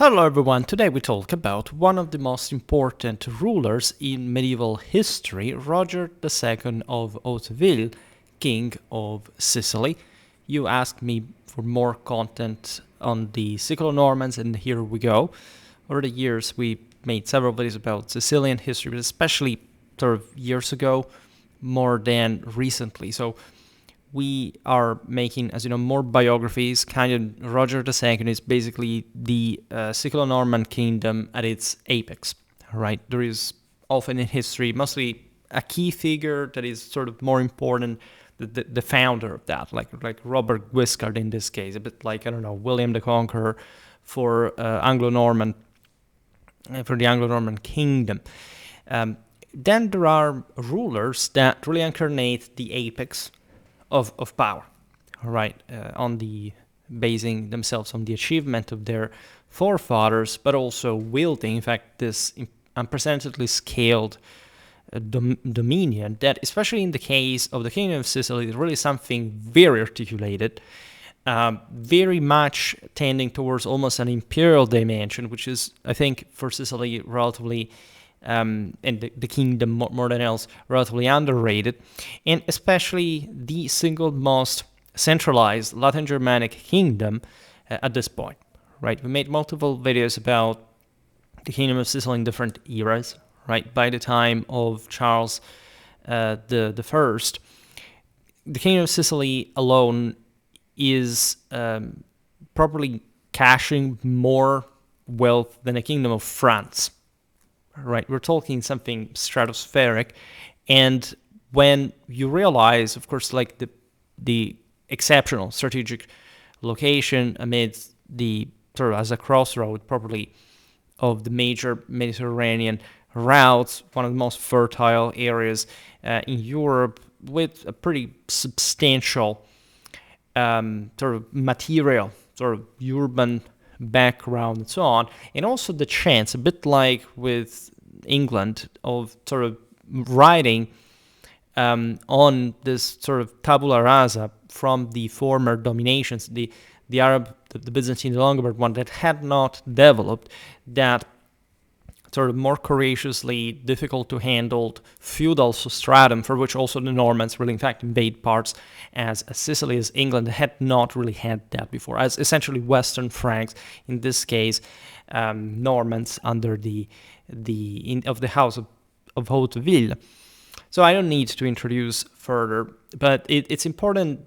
Hello everyone, today we talk about one of the most important rulers in medieval history, Roger II of Hauteville, King of Sicily. You asked me for more content on the Siculo-Normans, and here we go. Over the years we made several videos about Sicilian history, but especially sort of years ago, more than recently. So we are making, as you know, more biographies. Kind of Roger II is basically the Siculo-Norman kingdom at its apex, right? There is often in history mostly a key figure that is sort of more important, the founder of that, like Robert Guiscard in this case, a bit like, I don't know, William the Conqueror for Anglo-Norman, for the Anglo-Norman kingdom. Then there are rulers that really incarnate the apex of power, right? Basing themselves on the achievement of their forefathers, but also wielding, in fact, this unprecedentedly scaled dominion that, especially in the case of the Kingdom of Sicily, is really something very articulated, very much tending towards almost an imperial dimension, which is, I think, for Sicily relatively and the kingdom more than else, relatively underrated, and especially the single most centralized Latin Germanic kingdom at this point, right? We made multiple videos about the Kingdom of Sicily in different eras, right? By the time of Charles the First, the Kingdom of Sicily alone is probably cashing more wealth than the Kingdom of France. Right, we're talking something stratospheric, and when you realize, of course, like the exceptional strategic location amidst the sort of as a crossroad, probably of the major Mediterranean routes, one of the most fertile areas in Europe, with a pretty substantial sort of material, sort of urban background and so on, and also the chance, a bit like with England, of sort of riding on this sort of tabula rasa from the former dominations, the Arab, the Byzantine, the Longobards one that had not developed that sort of more courageously difficult to handle feudal substratum, for which also the Normans really in fact invade parts as Sicily, as England had not really had that before, as essentially Western Franks, in this case Normans under the House of Hauteville. So I don't need to introduce further, but it's important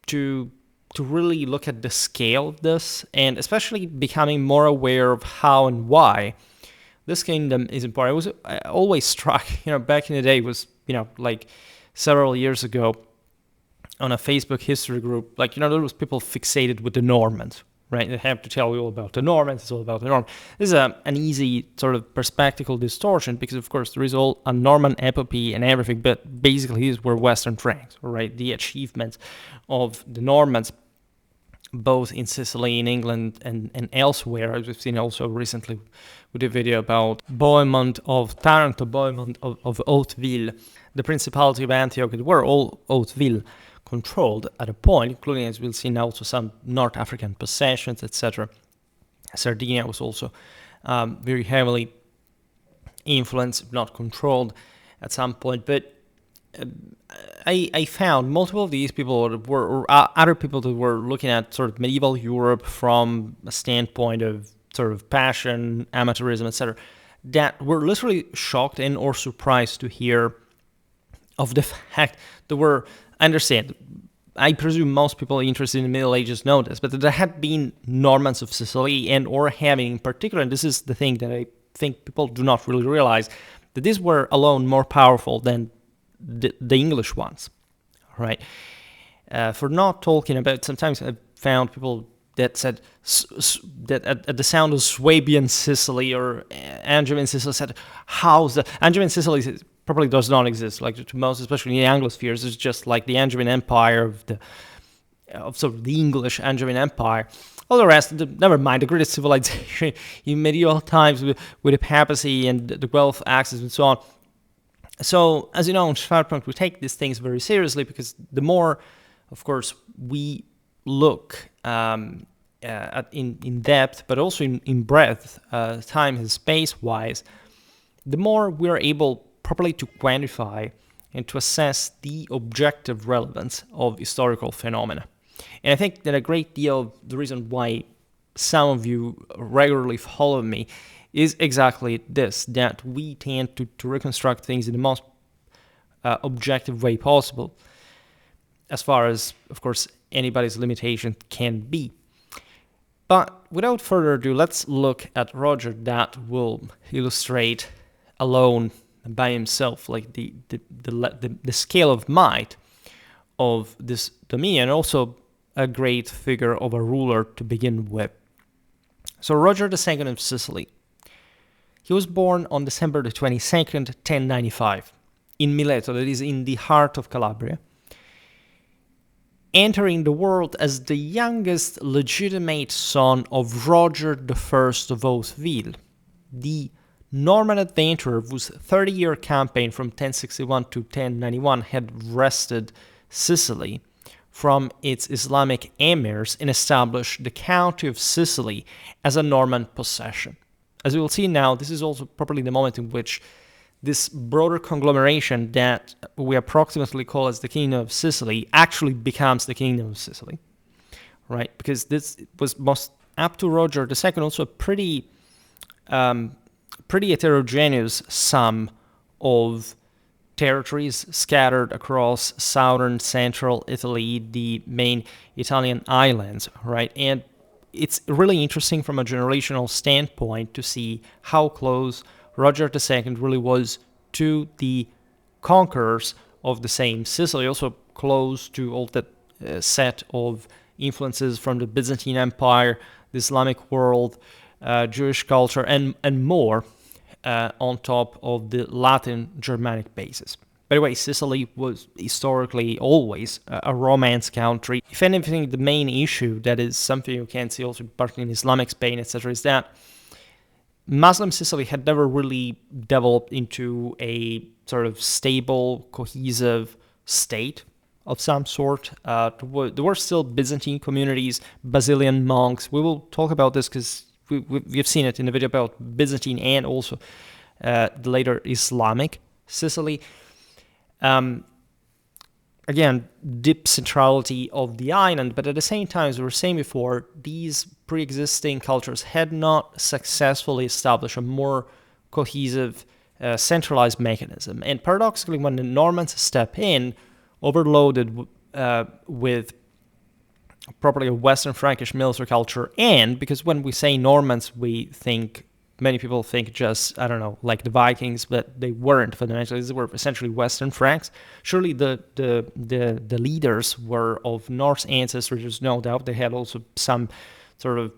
to really look at the scale of this, and especially becoming more aware of how and why this kingdom is important. I always struck, back in the day, was, like several years ago on a Facebook history group, like, there was people fixated with the Normans, right? They have to tell you all about the Normans, it's all about the Normans. This is an easy sort of perspectival distortion because, of course, there is all a Norman epopee and everything, but basically these were Western Franks, right? The achievements of the Normans, both in Sicily, in England, and elsewhere, as we've seen also recently with a video about Bohemond of Taranto, Bohemond of Hauteville, the Principality of Antioch, that were all Hauteville controlled at a point, including, as we'll see now, also some North African possessions, etc. Sardinia was also very heavily influenced, if not controlled, at some point, but I found multiple of these people were other people that were looking at sort of medieval Europe from a standpoint of sort of passion, amateurism, etc., that were literally shocked and or surprised to hear of the fact that I understand, I presume most people interested in the Middle Ages know this, but there had been Normans of Sicily and or having in particular, and this is the thing that I think people do not really realize, that these were alone more powerful than the English ones, right? For not talking about, sometimes I've found people that said that at the sound of Swabian Sicily or Angevin Sicily said, how's that? Angevin Sicily probably does not exist, like to most, especially in the Anglospheres. It's just like the Angevin Empire of sort of the English Angevin Empire. All the rest, never mind, the greatest civilization in medieval times with the papacy and the Guelph axis and so on. So, as you know, in Schwerpunkt, we take these things very seriously because the more, of course, we look in depth, but also in breadth, time and space-wise, the more we're able properly to quantify and to assess the objective relevance of historical phenomena. And I think that a great deal of the reason why some of you regularly follow me is exactly this, that we tend to reconstruct things in the most objective way possible, as far as, of course, anybody's limitation can be. But without further ado, let's look at Roger that will illustrate alone by himself, like the scale of might of this dominion, and also a great figure of a ruler to begin with. So Roger II of Sicily. He was born on December the 22nd, 1095, in Mileto, that is in the heart of Calabria, entering the world as the youngest legitimate son of Roger I of Hauteville, the Norman adventurer whose 30-year campaign from 1061 to 1091 had wrested Sicily from its Islamic emirs and established the county of Sicily as a Norman possession. As we will see now, this is also probably the moment in which this broader conglomeration that we approximately call as the Kingdom of Sicily actually becomes the Kingdom of Sicily, right? Because this was most up to Roger II also a pretty heterogeneous sum of territories scattered across southern, central Italy, the main Italian islands, right? And it's really interesting from a generational standpoint to see how close Roger II really was to the conquerors of the same Sicily, also close to all that set of influences from the Byzantine Empire, the Islamic world, Jewish culture, and more on top of the Latin Germanic basis. By the way, Sicily was historically always a Romance country. If anything, the main issue, that is something you can see also partly in Islamic Spain, etc., is that Muslim Sicily had never really developed into a sort of stable, cohesive state of some sort. There were still Byzantine communities, Basilian monks. We will talk about this because we've seen it in the video about Byzantine and also the later Islamic Sicily. Again, deep centrality of the island, but at the same time, as we were saying before, these pre-existing cultures had not successfully established a more cohesive, centralized mechanism. And paradoxically, when the Normans step in, overloaded with properly a Western Frankish military culture, and because when we say Normans, many people think just, I don't know, like the Vikings, but they weren't fundamentally. They were essentially Western Franks. Surely the leaders were of Norse ancestry, there's no doubt. They had also some sort of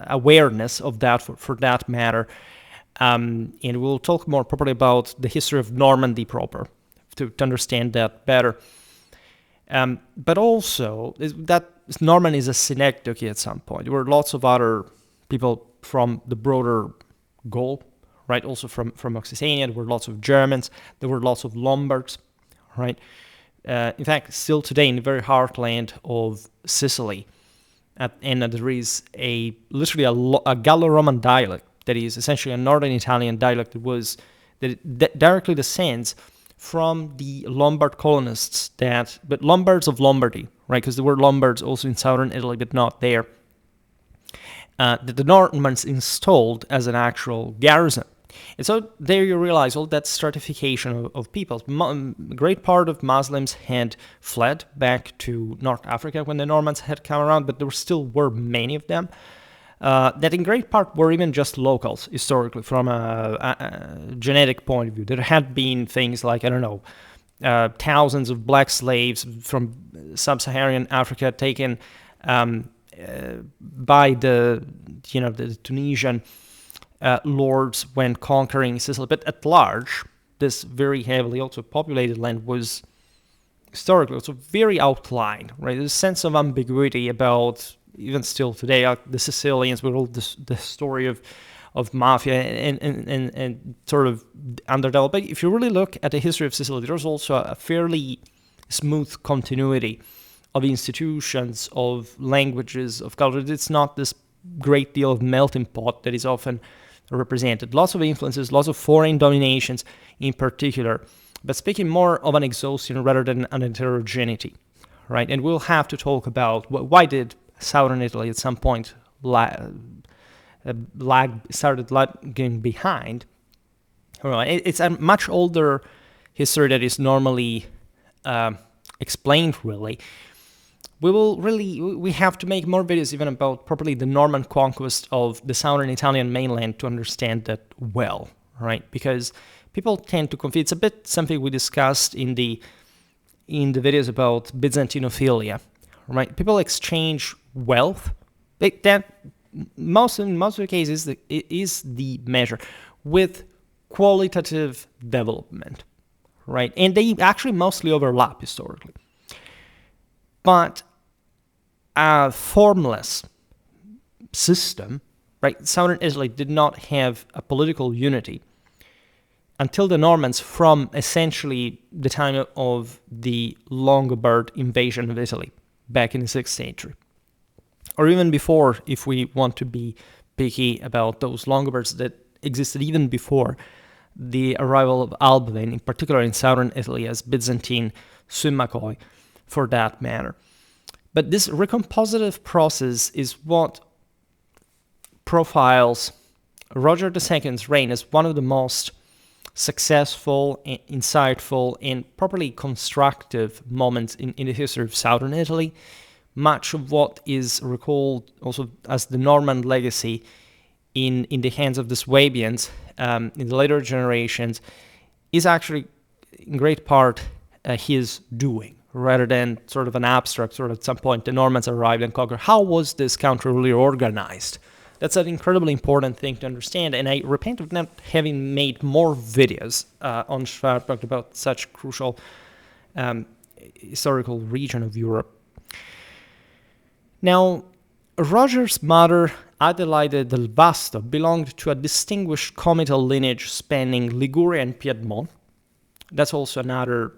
awareness of that for that matter. And we'll talk more properly about the history of Normandy proper to understand that better. But also, that Norman is a synecdoche at some point. There were lots of other people from the broader Gaul, right? Also from Occitania, there were lots of Germans, there were lots of Lombards, right? In fact, still today in the very heartland of Sicily, and there is literally a Gallo-Roman dialect that is essentially a northern Italian dialect that directly descends from the Lombard colonists but Lombards of Lombardy, right? Because there were Lombards also in southern Italy, but not there. That the Normans installed as an actual garrison. And so there you realize all that stratification of peoples. A great part of Muslims had fled back to North Africa when the Normans had come around, but there still were many of them that in great part were even just locals, historically, from a genetic point of view. There had been things like, I don't know, thousands of black slaves from sub-Saharan Africa taken by the Tunisian lords when conquering Sicily. But at large, this very heavily also populated land was historically also very outlined, right? There's a sense of ambiguity about, even still today, the Sicilians with all the story of mafia and sort of underdeveloped. But if you really look at the history of Sicily, there's also a fairly smooth continuity of institutions, of languages, of culture. It's not this great deal of melting pot that is often represented. Lots of influences, lots of foreign dominations in particular, but speaking more of an exhaustion rather than an heterogeneity, right? And we'll have to talk about why did southern Italy at some point started lagging behind. It's a much older history that is normally explained, really. We have to make more videos even about properly the Norman conquest of the southern Italian mainland to understand that well, right? Because people tend to confuse. It's a bit something we discussed in the videos about Byzantinophilia, right? People exchange wealth. That most in most of the cases it is the measure with qualitative development, right? And they actually mostly overlap historically. But a formless system, right? Southern Italy did not have a political unity until the Normans, from essentially the time of the Lombard invasion of Italy back in the 6th century. Or even before, if we want to be picky about those Longobards that existed even before the arrival of Alboin, in particular in southern Italy, as Byzantine Summacoi, for that matter. But this recompositive process is what profiles Roger II's reign as one of the most successful, insightful, and properly constructive moments in the history of southern Italy. Much of what is recalled also as the Norman legacy in the hands of the Swabians in the later generations is actually in great part his doing, rather than sort of an abstract, sort of at some point the Normans arrived and conquered. How was this country really organized? That's an incredibly important thing to understand, and I repent of not having made more videos on Schwerpunkt about such crucial historical region of Europe. Now, Roger's mother, Adelaide del Vasto, belonged to a distinguished comital lineage spanning Liguria and Piedmont. That's also another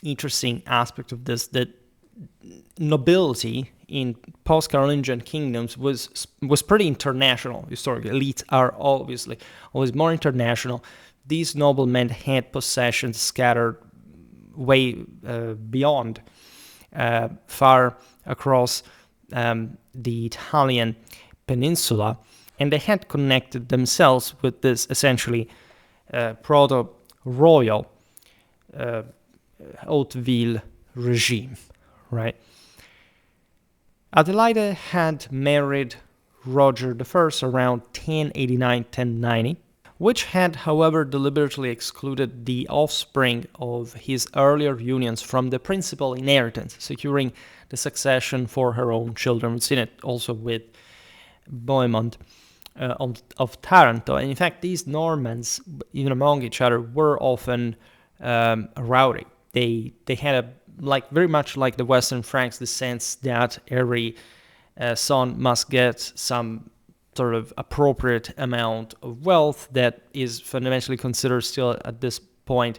interesting aspect of this, that nobility in post-Carolingian kingdoms was pretty international historically. Elites are obviously always more international. These noblemen had possessions scattered way beyond, far across the Italian peninsula, and they had connected themselves with this essentially proto-royal Hauteville regime, right? Adelaide had married Roger I around 1089-1090, which had, however, deliberately excluded the offspring of his earlier unions from the principal inheritance, securing the succession for her own children. We've seen it also with Bohemond of Taranto. And in fact, these Normans, even among each other, were often rowdy. They had very much like the Western Franks, the sense that every son must get some sort of appropriate amount of wealth that is fundamentally considered still at this point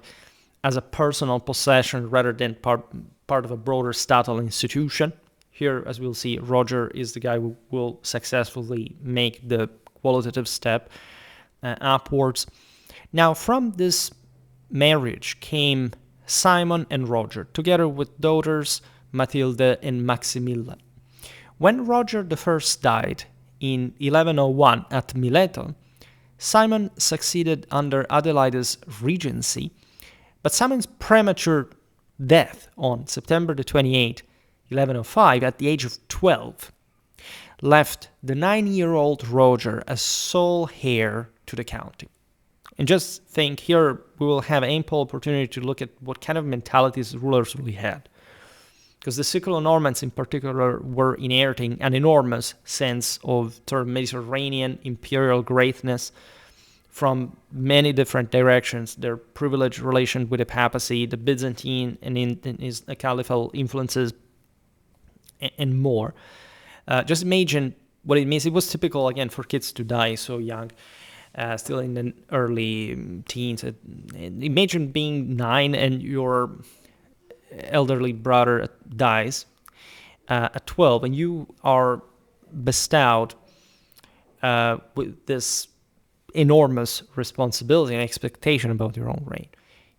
as a personal possession rather than part of a broader statal institution. Here, as we'll see, Roger is the guy who will successfully make the qualitative step upwards. Now, from this marriage came Simon and Roger, together with daughters Matilde and Maximilla. When Roger I died in 1101 at Mileto, Simon succeeded under Adelaide's regency, but Simon's premature death on September the 28th, 1105, at the age of 12, left the 9-year-old Roger as sole heir to the county. And just think, here we will have ample opportunity to look at what kind of mentalities rulers really had. Because the Siculo-Normans in particular were inheriting an enormous sense of sort of Mediterranean imperial greatness from many different directions. Their privileged relation with the papacy, the Byzantine and his caliphal influences, and more. Just imagine what it means. It was typical, again, for kids to die so young. Still in the early teens. Imagine being 9 and your elderly brother dies at 12, and you are bestowed with this enormous responsibility and expectation about your own reign.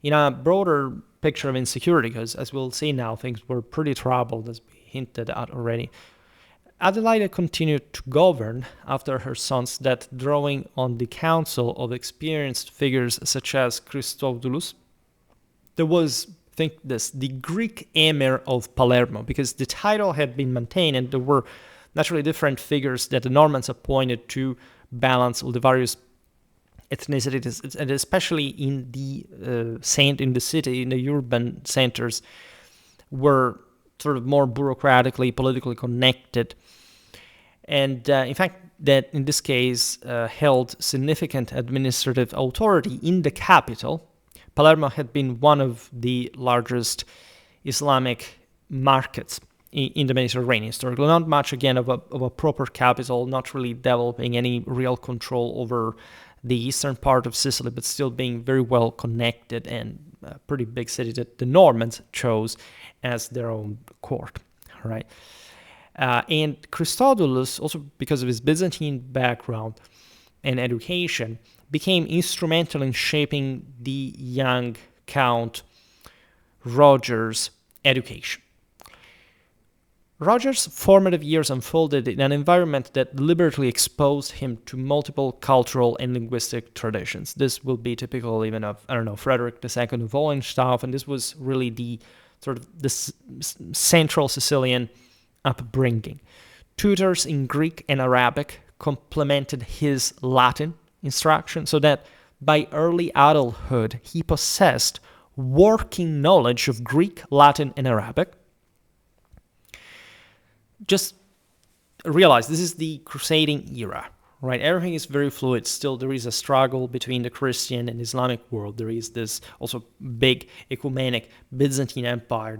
In a broader picture of insecurity, because as we'll see now, things were pretty troubled, as we hinted at already. Adelaide continued to govern after her son's death, drawing on the counsel of experienced figures such as Christodulus. There was, think this, the Greek emir of Palermo, because the title had been maintained and there were naturally different figures that the Normans appointed to balance all the various ethnicities, and especially in the in the city, in the urban centers, were sort of more bureaucratically, politically connected. And in fact, that in this case held significant administrative authority in the capital. Palermo had been one of the largest Islamic markets in the Mediterranean historically. Not much, again, of a proper capital, not really developing any real control over the eastern part of Sicily, but still being very well connected, and a pretty big city that the Normans chose as their own court. All right. And Christodulus, also because of his Byzantine background and education, became instrumental in shaping the young Count Roger's education. Roger's formative years unfolded in an environment that deliberately exposed him to multiple cultural and linguistic traditions. This will be typical even of, Frederick II of Hohenstaufen, and this was really the sort of the central Sicilian upbringing. Tutors in Greek and Arabic complemented his Latin instruction, so that by early adulthood he possessed working knowledge of Greek, Latin, and Arabic. Just realize this is the crusading era, right? Everything is very fluid. Still, there is a struggle between the Christian and Islamic world. There is this also big ecumenic Byzantine Empire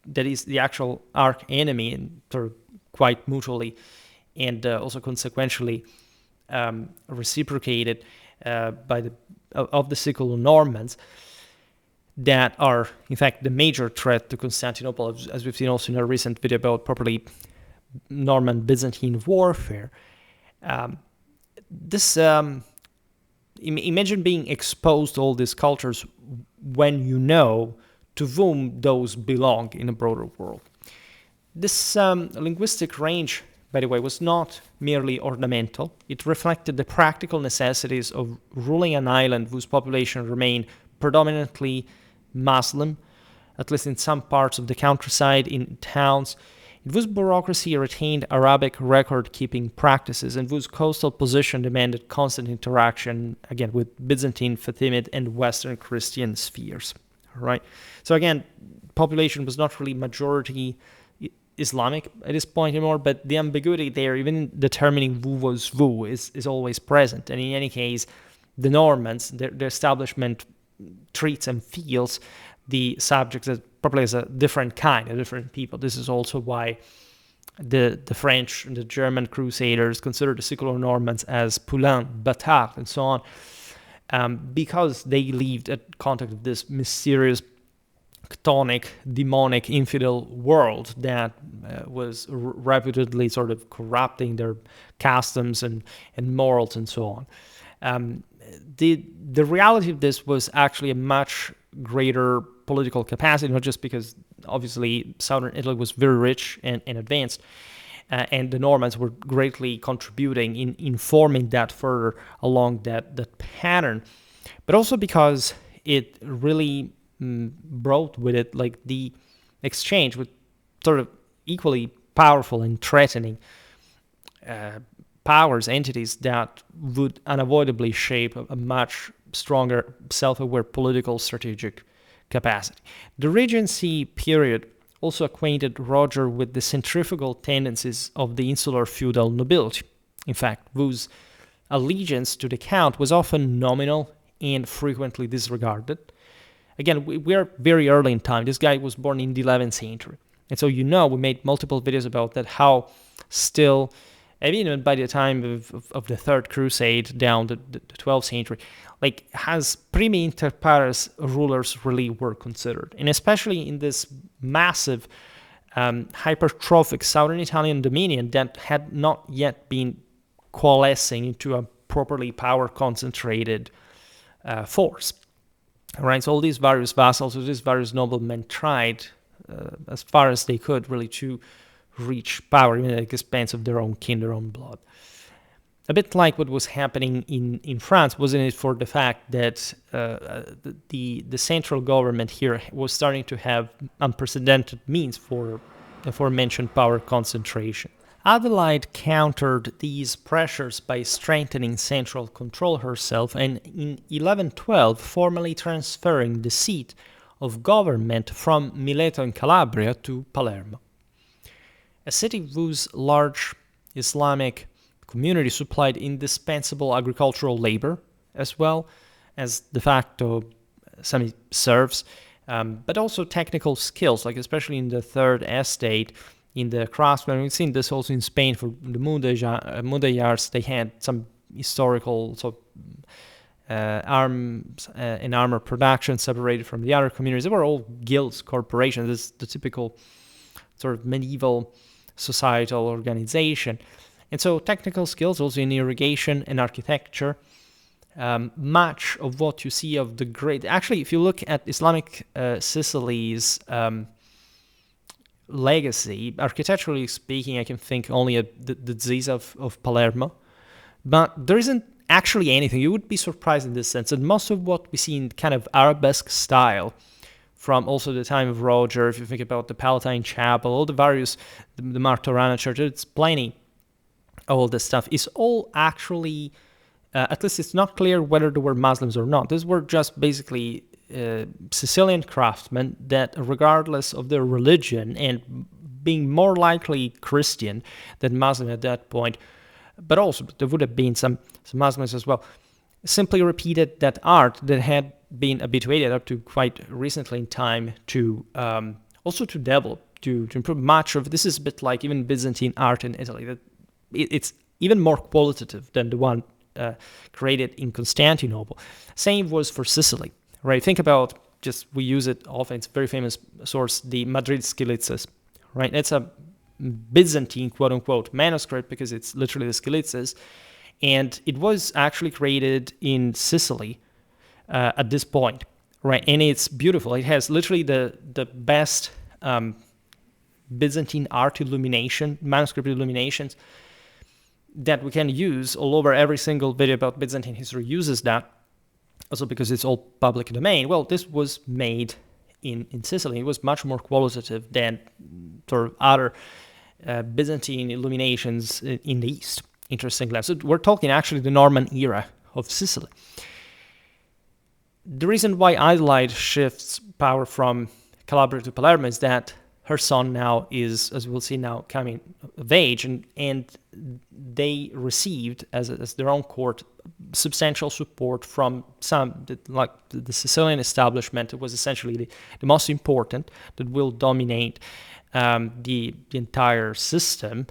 that is the actual arch enemy, and sort of quite mutually and also consequentially reciprocated by the Sicilian Normans, that are in fact the major threat to Constantinople, as we've seen also in our recent video about properly Norman Byzantine warfare. Imagine being exposed to all these cultures when you know to whom those belong in a broader world. This linguistic range, by the way, was not merely ornamental. It reflected the practical necessities of ruling an island whose population remained predominantly Muslim, at least in some parts of the countryside, in towns, and whose bureaucracy retained Arabic record-keeping practices, and whose coastal position demanded constant interaction, again, with Byzantine, Fatimid, and Western Christian spheres. All right. So again, population was not really majority Islamic at this point anymore, but the ambiguity there, even in determining who was who, is always present. And in any case, the Normans, their establishment treats and feels the subjects as probably as a different kind, a different people. This is also why the French and the German crusaders considered the Sicilian Normans as Poulains, Bâtards, and so on, because they lived at contact of this mysterious, chthonic, demonic, infidel world that was reputedly sort of corrupting their customs and morals and so on. The reality of this was actually a much greater political capacity, not just because obviously southern Italy was very rich and advanced, and the Normans were greatly contributing in informing that further along that pattern, but also because it really brought with it like the exchange with sort of equally powerful and threatening powers, entities that would unavoidably shape a much stronger, self-aware political strategic capacity. The Regency period also acquainted Roger with the centrifugal tendencies of the insular feudal nobility, in fact, whose allegiance to the Count was often nominal and frequently disregarded. Again, we are very early in time. This guy was born in the 11th century. And so we made multiple videos about that, how still and even by the time of the Third Crusade down the 12th century, like has primi inter pares rulers really were considered, and especially in this massive hypertrophic southern Italian dominion that had not yet been coalescing into a properly power concentrated force. Right, so all these various vassals, all these various noblemen tried as far as they could really to reach power, even at the expense of their own kin, their own blood. A bit like what was happening in France, wasn't it, for the fact that the central government here was starting to have unprecedented means for the aforementioned power concentration. Adelaide countered these pressures by strengthening central control herself and in 1112 formally transferring the seat of government from Mileto in Calabria to Palermo. A city whose large Islamic community supplied indispensable agricultural labor as well as de facto semi-serfs, but also technical skills, like especially in the Third Estate, in the craftsmen. We've seen this also in Spain for the Mudéjars. They had some historical arms and armor production separated from the other communities. They were all guilds, corporations. This is the typical sort of medieval societal organization. And so technical skills also in irrigation and architecture. Much of what you see of the great... Actually, if you look at Islamic Sicily's legacy, architecturally speaking, I can think only of the Zis of Palermo. But there isn't actually anything. You would be surprised in this sense. And most of what we see in kind of arabesque style from also the time of Roger, if you think about the Palatine Chapel, all the various, the Martorana Church, it's plenty. All this stuff is all actually, at least it's not clear whether they were Muslims or not. These were just basically Sicilian craftsmen that, regardless of their religion and being more likely Christian than Muslim at that point, but also there would have been some Muslims as well, simply repeated that art that had been habituated up to quite recently in time to also to develop, to improve. Much of this is a bit like even Byzantine art in Italy. That it's even more qualitative than the one created in Constantinople. Same was for Sicily, right? Think about, just we use it often, it's a very famous source, the Madrid Skilitzes, right? It's a Byzantine, quote-unquote, manuscript because it's literally the Skilitzes, and it was actually created in Sicily at this point, right? And it's beautiful. It has literally the best Byzantine art illumination, manuscript illuminations that we can use all over. Every single video about Byzantine history uses that, also because it's all public domain. Well, this was made in Sicily. It was much more qualitative than sort of other Byzantine illuminations in the East, interestingly. So we're talking actually the Norman era of Sicily. The reason why Adelaide shifts power from Calabria to Palermo is that her son now is, as we'll see now, coming of age, and they received, as their own court, substantial support from some, like the Sicilian establishment. It was essentially the most important that will dominate the entire system.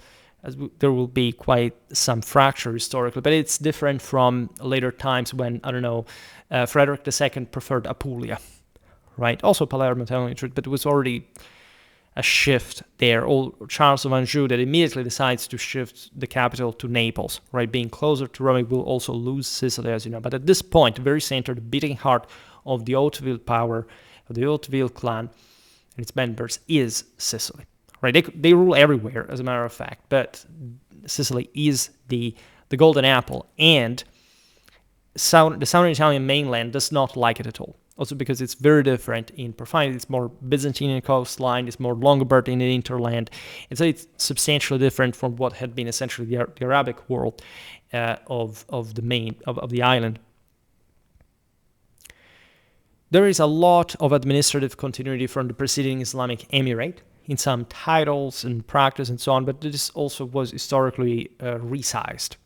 There will be quite some fracture historically, but it's different from later times when, I don't know, Frederick II preferred Apulia, right? Also Palermo, but it was already a shift there. Charles of Anjou that immediately decides to shift the capital to Naples, right? Being closer to Rome, will also lose Sicily, as you know. But at this point, very center, the beating heart of the Hauteville power, of the Hauteville clan and its members is Sicily, right? They rule everywhere, as a matter of fact, but Sicily is the golden apple, and the southern Italian mainland does not like it at all. Also because it's very different in profile. It's more Byzantine coastline, it's more Lombard in the hinterland. And so it's substantially different from what had been essentially the Arabic world of the island. There is a lot of administrative continuity from the preceding Islamic emirate in some titles and practice and so on, but this also was historically resized,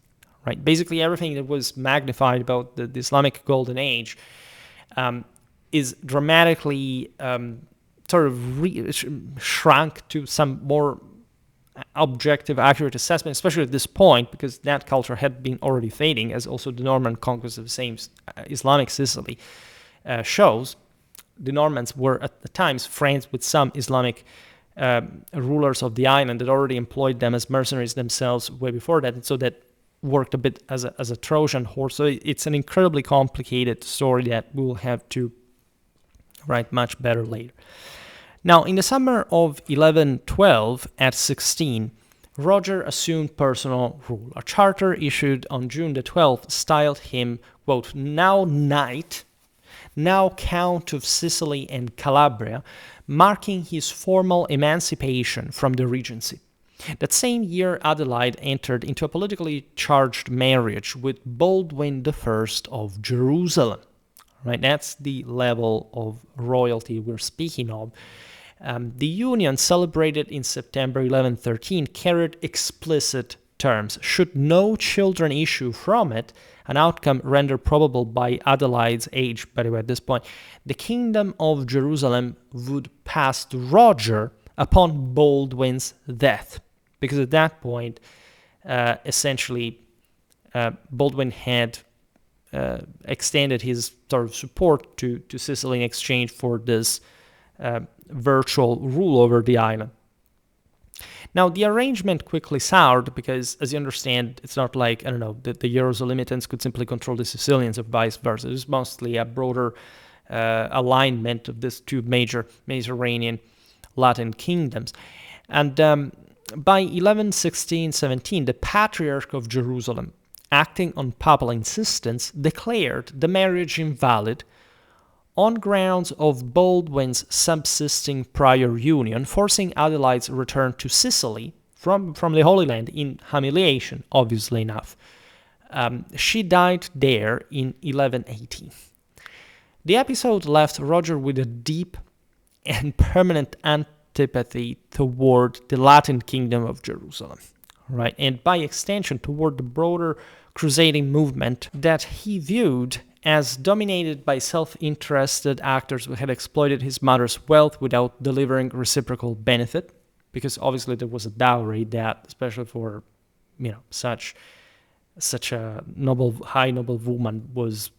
right? Basically everything that was magnified about the Islamic Golden Age is dramatically sort of shrunk to some more objective, accurate assessment, especially at this point, because that culture had been already fading, as also the Norman conquest of the same Islamic Sicily shows. The Normans were at the times friends with some Islamic rulers of the island that already employed them as mercenaries themselves way before that, and so that worked a bit as a Trojan horse. So it's an incredibly complicated story that we'll have to write much better later. Now, in the summer of 1112, at 16, Roger assumed personal rule. A charter issued on June the 12th styled him, quote, now knight, now Count of Sicily and Calabria, marking his formal emancipation from the regency. That same year, Adelaide entered into a politically charged marriage with Baldwin I of Jerusalem. Right, that's the level of royalty we're speaking of. The union, celebrated in September 1113, carried explicit terms. Should no children issue from it, an outcome rendered probable by Adelaide's age, by the way, at this point, the kingdom of Jerusalem would pass to Roger upon Baldwin's death. Because at that point, essentially, Baldwin had extended his sort of support to Sicily in exchange for this virtual rule over the island. Now, the arrangement quickly soured because, as you understand, it's not like, I don't know, the Jerusalemitans could simply control the Sicilians or vice versa. It was mostly a broader alignment of these two major Mediterranean Latin kingdoms. And by 1116-17, the Patriarch of Jerusalem, acting on papal insistence, declared the marriage invalid on grounds of Baldwin's subsisting prior union, forcing Adelaide's return to Sicily from the Holy Land in humiliation, obviously enough. She died there in 1118. The episode left Roger with a deep and permanent antipathy toward the Latin kingdom of Jerusalem, right? And by extension toward the broader crusading movement that he viewed as dominated by self-interested actors who had exploited his mother's wealth without delivering reciprocal benefit, because obviously there was a dowry that, especially for, such a high noble woman, was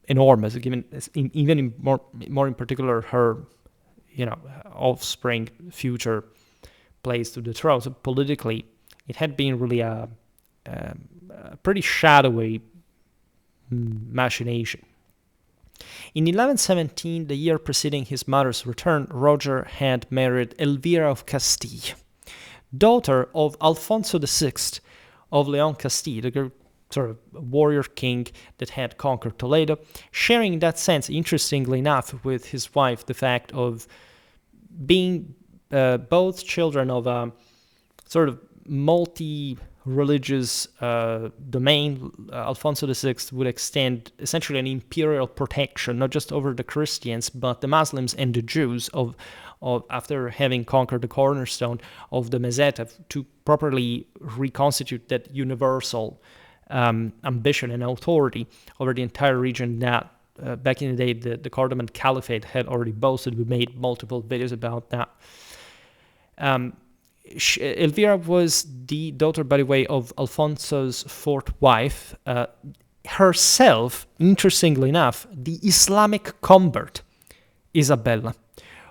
enormous. Given more in particular her, offspring, future place to the throne. So politically, it had been really a pretty shadowy machination. In 1117, the year preceding his mother's return, Roger had married Elvira of Castile, daughter of Alfonso VI of Leon Castile, the sort of warrior king that had conquered Toledo, sharing in that sense, interestingly enough, with his wife, the fact of being both children of a sort of multi-religious domain. Alfonso VI would extend essentially an imperial protection, not just over the Christians, but the Muslims and the Jews of after having conquered the cornerstone of the Meseta, to properly reconstitute that universal ambition and authority over the entire region that back in the day the Cordovan Caliphate had already boasted. We made multiple videos about that. Elvira was the daughter, by the way, of Alfonso's fourth wife, herself, interestingly enough, the Islamic convert, Isabella.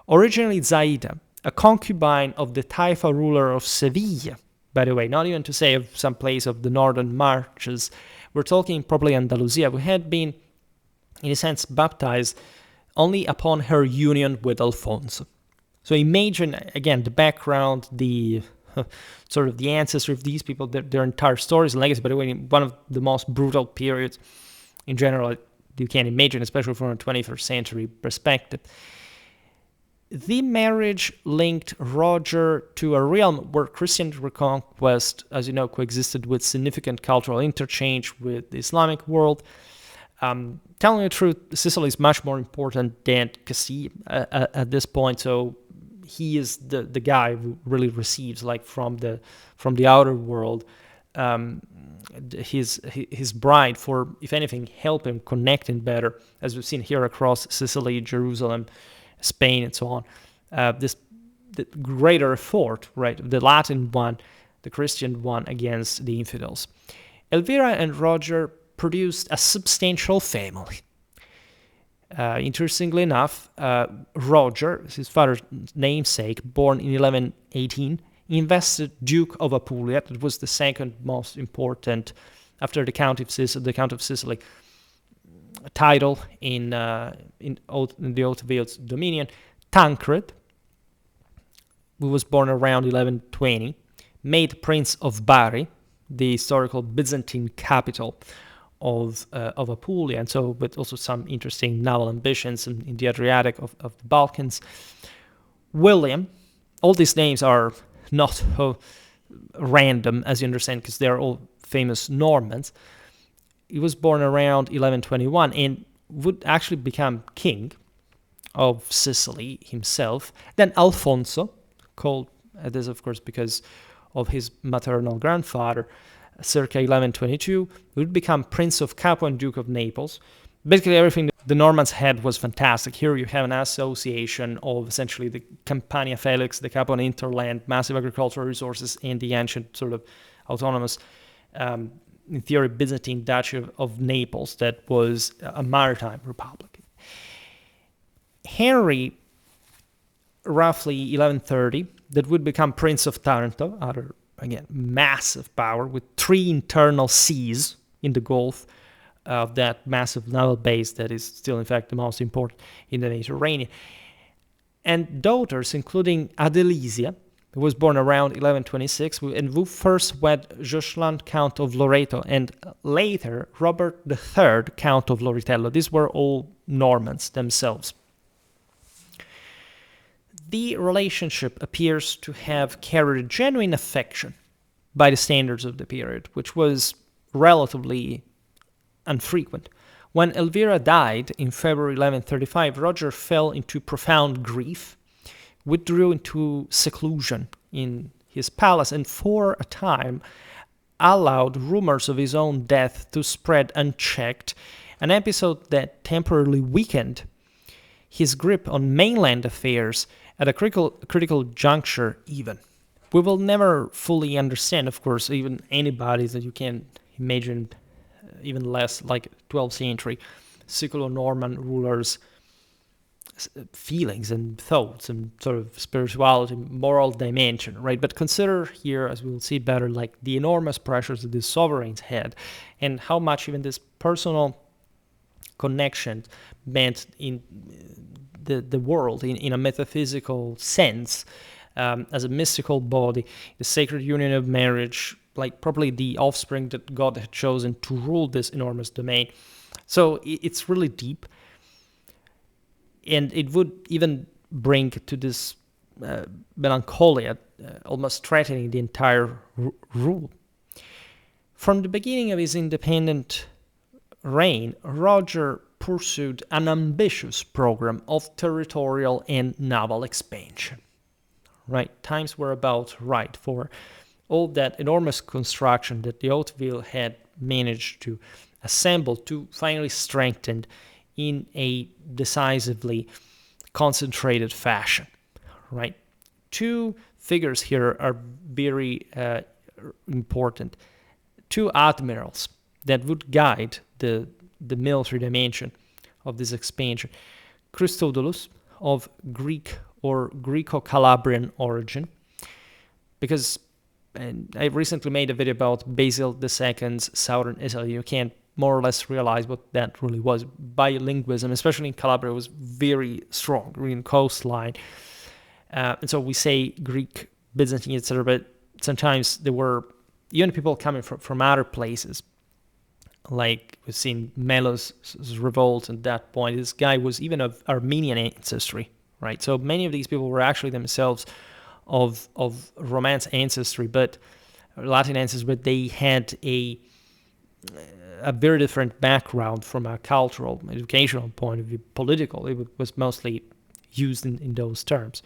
Originally Zaida, a concubine of the Taifa ruler of Sevilla, by the way, not even to say of some place of the northern marches. We're talking probably Andalusia, who had been, in a sense, baptized only upon her union with Alfonso. So imagine, again, the background, the sort of the ancestry of these people, their entire stories and legacy. By the way, in one of the most brutal periods in general you can imagine, especially from a 21st century perspective. The marriage linked Roger to a realm where Christian reconquest, as you know, coexisted with significant cultural interchange with the Islamic world. Telling the truth, Sicily is much more important than Castile at this point, so he is the guy who really receives, like, from the outer world, his bride for, if anything, help him connecting better, as we've seen here across Sicily, Jerusalem, Spain, and so on. This the greater effort, right? The Latin one, the Christian one against the infidels. Elvira and Roger produced a substantial family. Interestingly enough, Roger, his father's namesake, born in 1118, invested Duke of Apulia. That was the second most important, after the Count of Sicily, title in the Hauteville's dominion. Tancred, who was born around 1120, made Prince of Bari, the historical Byzantine capital of Apulia, and so with also some interesting naval ambitions in the Adriatic of the Balkans. William, all these names are not random, as you understand, because they're all famous Normans. He was born around 1121 and would actually become king of Sicily himself. Then Alfonso, called this, of course, because of his maternal grandfather, circa 1122, would become Prince of Capua and Duke of Naples. Basically, everything the Normans had was fantastic. Here you have an association of essentially the Campania Felix, the Capuan hinterland, massive agricultural resources, and the ancient sort of autonomous, in theory, Byzantine Duchy of Naples that was a maritime republic. Henry, roughly 1130, that would become Prince of Taranto, other, again, massive power with 3 internal seas in the Gulf of that massive naval base that is still, in fact, the most important in the Mediterranean. And daughters, including Adelisia, who was born around 1126, and who first wed Joscelin, Count of Loreto, and later Robert III, Count of Loritello. These were all Normans themselves. The relationship appears to have carried genuine affection by the standards of the period, which was relatively infrequent. When Elvira died in February 1135, Roger fell into profound grief, withdrew into seclusion in his palace, and for a time allowed rumors of his own death to spread unchecked, an episode that temporarily weakened his grip on mainland affairs at a critical juncture even. We will never fully understand, of course, even anybody that you can imagine, even less like 12th century Siculo-Norman rulers' feelings and thoughts and sort of spirituality, moral dimension, right? But consider here, as we will see better, like the enormous pressures that these sovereigns had and how much even this personal connection meant in the world in a metaphysical sense, as a mystical body, the sacred union of marriage, like probably the offspring that God had chosen to rule this enormous domain. So it's really deep, and it would even bring to this melancholia, almost threatening the entire rule. From the beginning of his independent reign, Roger pursued an ambitious program of territorial and naval expansion. Right, times were about right for all that enormous construction that the Hauteville had managed to assemble to finally strengthen in a decisively concentrated fashion. Right, 2 figures here are very important. 2 admirals that would guide the military dimension of this expansion. Christodulus, of Greek or Greco-Calabrian origin, because I recently made a video about Basil II's southern Italy. You can more or less realize what that really was. Bilingualism, especially in Calabria, was very strong, in coastline. And so we say Greek, Byzantine, etc., but sometimes there were even people coming from other places. Like we've seen Melos' revolt at that point. This guy was even of Armenian ancestry, right? So many of these people were actually themselves of Romance ancestry, but Latin ancestry, but they had a very different background from a cultural, educational point of view. Political, it was mostly used in those terms.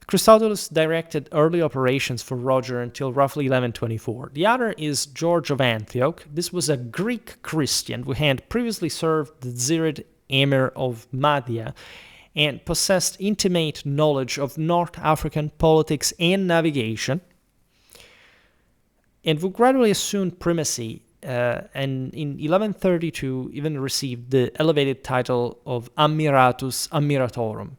Christodulus directed early operations for Roger until roughly 1124. The other is George of Antioch. This was a Greek Christian who had previously served the Zirid emir of Mahdia and possessed intimate knowledge of North African politics and navigation, and would gradually assume primacy, and in 1132 even received the elevated title of Admiratus Admiratorum.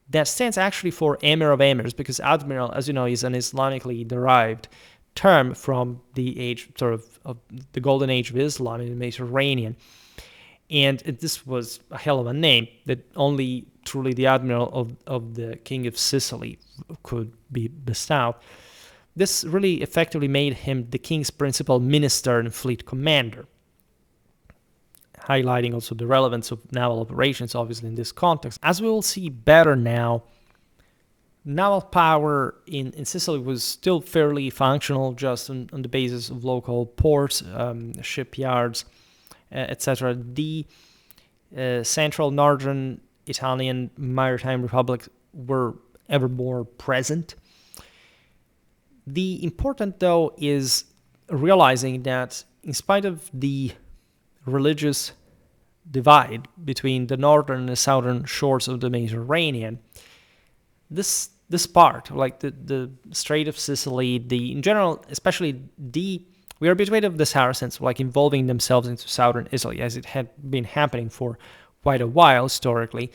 That stands actually for Emir of Emirs, because admiral, as you know, is an Islamically derived term from the age of the golden age of Islam in the Mediterranean. And this was a hell of a name that only truly the admiral of the king of Sicily could be bestowed. This really effectively made him the king's principal minister and fleet commander, highlighting also the relevance of naval operations, obviously, in this context. As we will see better now, naval power in Sicily was still fairly functional, just on the basis of local ports, shipyards, etc. The central northern Italian maritime republics were ever more present. The important, though, is realizing that in spite of the religious divide between the northern and the southern shores of the Mediterranean, this part, like the Strait of Sicily, in general, especially we are habituated of the Saracens, like involving themselves into southern Italy, as it had been happening for quite a while historically,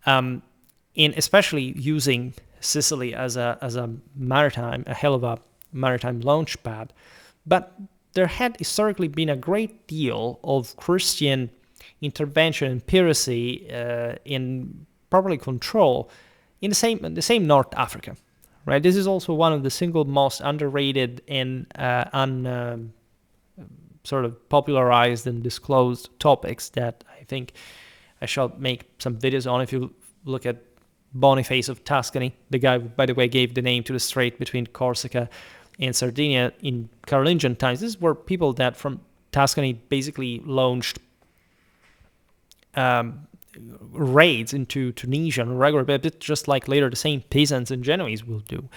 and especially using Sicily as a hell of a maritime launch pad. But there had historically been a great deal of Christian intervention and piracy in properly control in the same North Africa, right? This is also one of the single most underrated and sort of popularized and disclosed topics that I think I shall make some videos on. If you look at Boniface of Tuscany, the guy who, by the way, gave the name to the strait between Corsica and Sardinia in Carolingian times. These were people that from Tuscany basically launched raids into Tunisia on a regular basis, just like later the same Pisans and Genoese will do.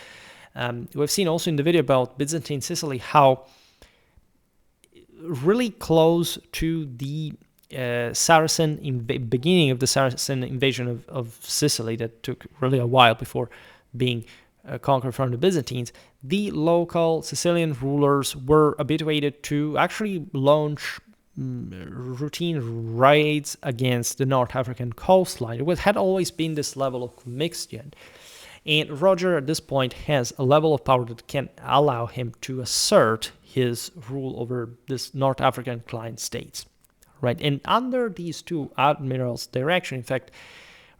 We've seen also in the video about Byzantine Sicily how really close to the beginning of the Saracen invasion of Sicily that took really a while before being conquered from the Byzantines, the local Sicilian rulers were habituated to actually launch routine raids against the North African coastline. It had always been this level of commixtion. And Roger, at this point, has a level of power that can allow him to assert his rule over this North African client states. Right, and under these two admirals' direction, in fact,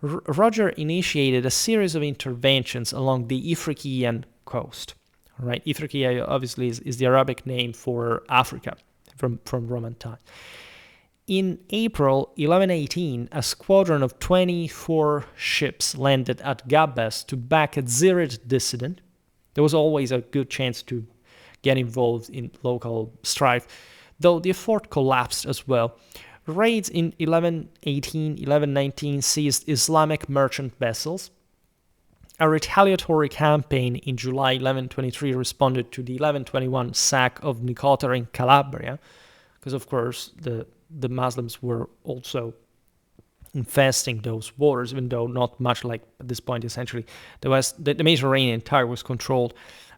Roger initiated a series of interventions along the Ifriqiyan coast. Right, Ifriqiya obviously is the Arabic name for Africa from Roman times. In April 1118, a squadron of 24 ships landed at Gabes to back a Zirid dissident. There was always a good chance to get involved in local strife, though the effort collapsed as well. Raids in 1118, 1119 seized Islamic merchant vessels. A retaliatory campaign in July 1123 responded to the 1121 sack of Nicotera in Calabria, because of course the Muslims were also infesting those waters, even though not much. Like at this point, essentially, the Mediterranean entire was controlled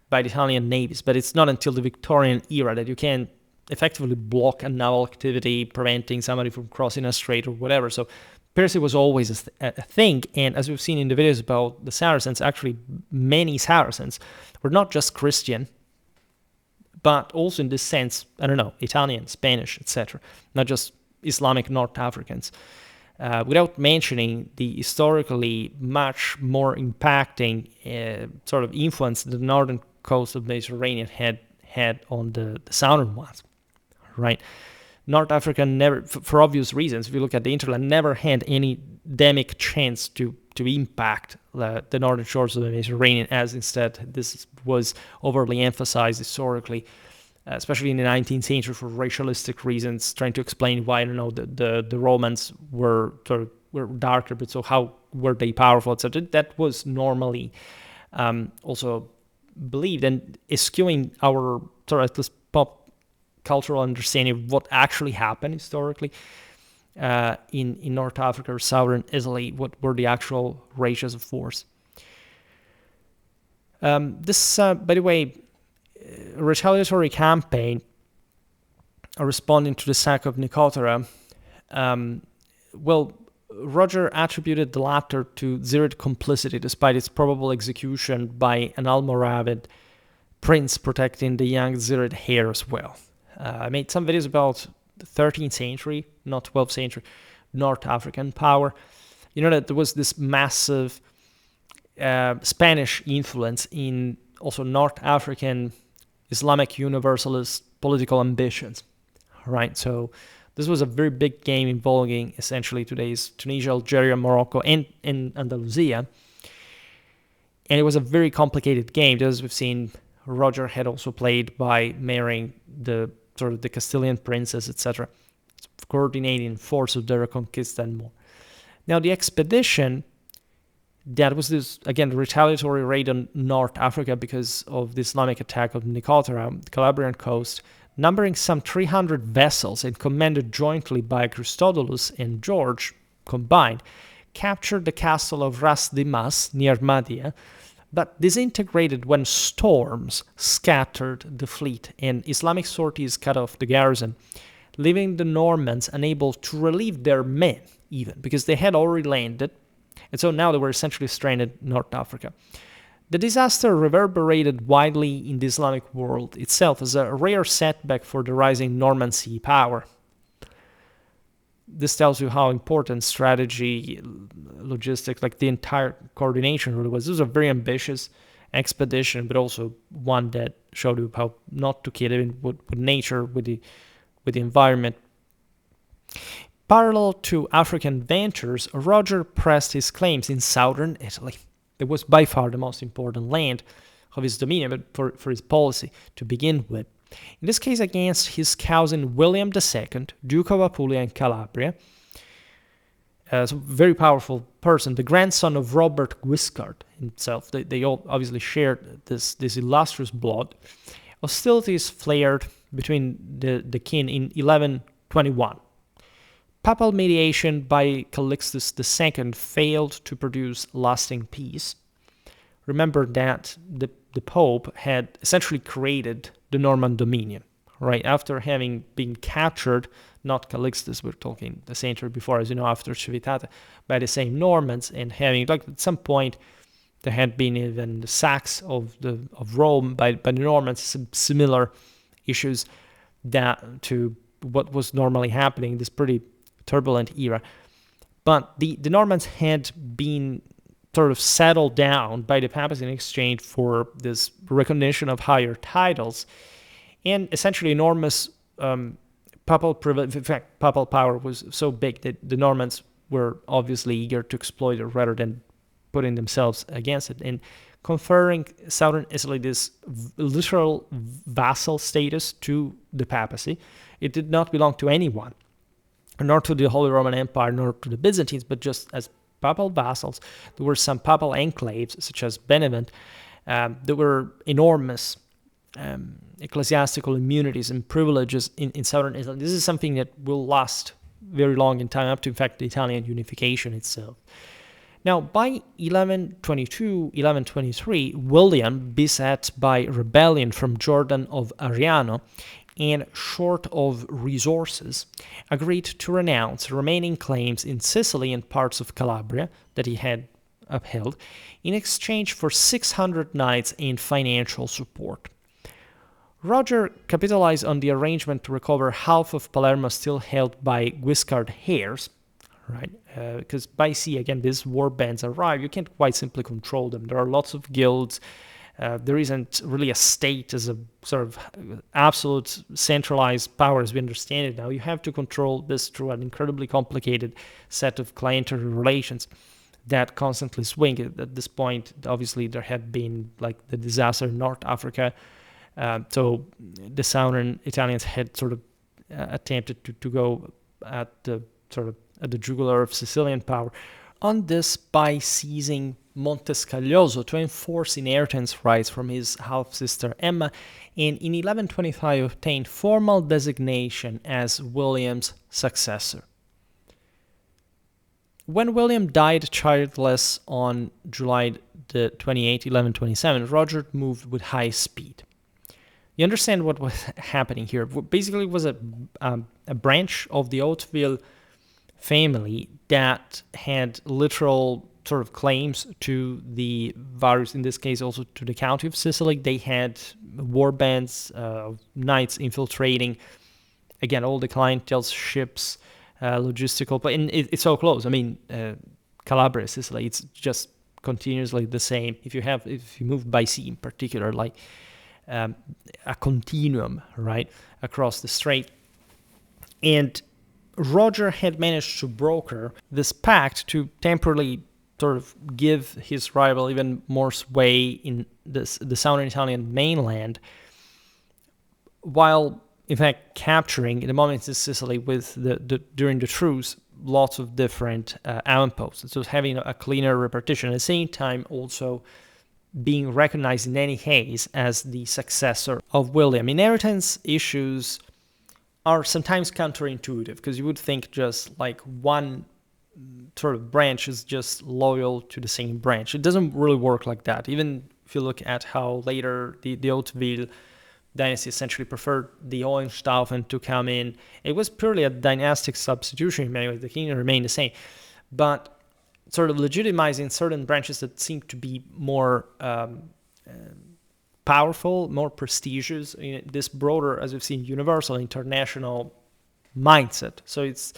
by the Italian navies. But it's not until the Victorian era that you can effectively block a naval activity, preventing somebody from crossing a strait or whatever. So piracy was always a thing. And as we've seen in the videos about the Saracens, actually many Saracens were not just Christian, but also in this sense, I don't know, Italian, Spanish, etc., not just Islamic North Africans. Without mentioning the historically much more impacting sort of influence the northern coast of the Mediterranean had on the southern ones, right? North Africa never, for obvious reasons, if you look at the hinterland, never had any endemic chance to impact the northern shores of the Mediterranean, as instead this was overly emphasized historically, especially in the 19th century for racialistic reasons, trying to explain why, I don't know, the Romans were darker, but so how were they powerful, etc. That was normally also believed, and eschewing our sort of at least pop cultural understanding of what actually happened historically. in North Africa or southern Italy, what were the actual ratios of force. This, by the way, retaliatory campaign responding to the sack of Nicotera, Roger attributed the latter to Zirid complicity, despite its probable execution by an Almoravid prince protecting the young Zirid heir as well. I made some videos about the 13th century, not 12th century, North African power. You know that there was this massive Spanish influence in also North African Islamic universalist political ambitions, right? So this was a very big game involving essentially today's Tunisia, Algeria, Morocco, and Andalusia. And it was a very complicated game, as we've seen Roger had also played by marrying the sort of the Castilian princess, etc., coordinating force of the Reconquista and more. Now, the expedition that was this, again, retaliatory raid on North Africa because of the Islamic attack of Nicotera, the Calabrian coast, numbering some 300 vessels and commanded jointly by Christodulus and George combined, captured the castle of Ras Dimas near Mahdia, but disintegrated when storms scattered the fleet and Islamic sorties cut off the garrison, leaving the Normans unable to relieve their men even, because they had already landed, and so now they were essentially stranded in North Africa. The disaster reverberated widely in the Islamic world itself as a rare setback for the rising Norman sea power. This tells you how important strategy, logistics, like the entire coordination really was. This was a very ambitious expedition, but also one that showed you how not to kid even with nature, with the environment. Parallel to African ventures, Roger pressed his claims in southern Italy. It was by far the most important land of his dominion, but for his policy to begin with. In this case, against his cousin William II, Duke of Apulia and Calabria, a very powerful person, the grandson of Robert Guiscard himself. They all obviously shared this illustrious blood. Hostilities flared between the kin in 1121. Papal mediation by Calixtus II failed to produce lasting peace. Remember that the Pope had essentially created the Norman dominion, right? After having been captured, not Calixtus, we're talking the century before, as you know, after Civitate, by the same Normans, and having, like, at some point, there had been even the sacks of Rome by the Normans, some similar issues that to what was normally happening in this pretty turbulent era. But the Normans had been sort of settled down by the papacy in exchange for this recognition of higher titles, and essentially enormous papal privilege. In fact, papal power was so big that the Normans were obviously eager to exploit it rather than putting themselves against it, and conferring southern Italy this literal vassal status to the papacy. It did not belong to anyone, nor to the Holy Roman Empire, nor to the Byzantines, but just as papal vassals. There were some papal enclaves, such as Benevent. There were enormous ecclesiastical immunities and privileges in southern Italy. This is something that will last very long in time, up to, in fact, the Italian unification itself. Now, by 1122, 1123, William, beset by rebellion from Jordan of Ariano, and short of resources, agreed to renounce remaining claims in Sicily and parts of Calabria that he had upheld in exchange for 600 knights and financial support. Roger capitalized on the arrangement to recover half of Palermo still held by Guiscard heirs, right? Because by sea, again, these war bands arrive. You can't quite simply control them. There are lots of guilds. There isn't really a state as a sort of absolute centralized power as we understand it now. You have to control this through an incredibly complicated set of clientele relations that constantly swing. At this point, obviously, there had been like the disaster in North Africa. So the southern Italians had sort of attempted to go at the sort of at the jugular of Sicilian power. On this, by seizing Montescaglioso to enforce inheritance rights from his half-sister Emma, and in 1125 obtained formal designation as William's successor. When William died childless on July the 28th, 1127, Roger moved with high speed. You understand what was happening here? Basically, it was a branch of the Hauteville family that had literal sort of claims to the various, in this case also to the county of Sicily. They had war bands of knights infiltrating, again, all the clientele's ships, logistical, but it's so close. I mean, Calabria, Sicily, it's just continuously the same. If you move by sea in particular, like a continuum, right, across the strait. And Roger had managed to broker this pact to temporarily sort of give his rival even more sway in the southern Italian mainland, while in fact capturing in the moments in Sicily with during the truce lots of different outposts. So having a cleaner repartition, at the same time also being recognized in any case as the successor of William. Inheritance issues are sometimes counterintuitive, because you would think just like one sort of branch is just loyal to the same branch. It doesn't really work like that. Even if you look at how later the Hauteville dynasty essentially preferred the Hohenstaufen to come in, it was purely a dynastic substitution in many ways. The kingdom remained the same, but sort of legitimizing certain branches that seem to be more powerful, more prestigious, this broader, as we've seen, universal, international mindset. So it's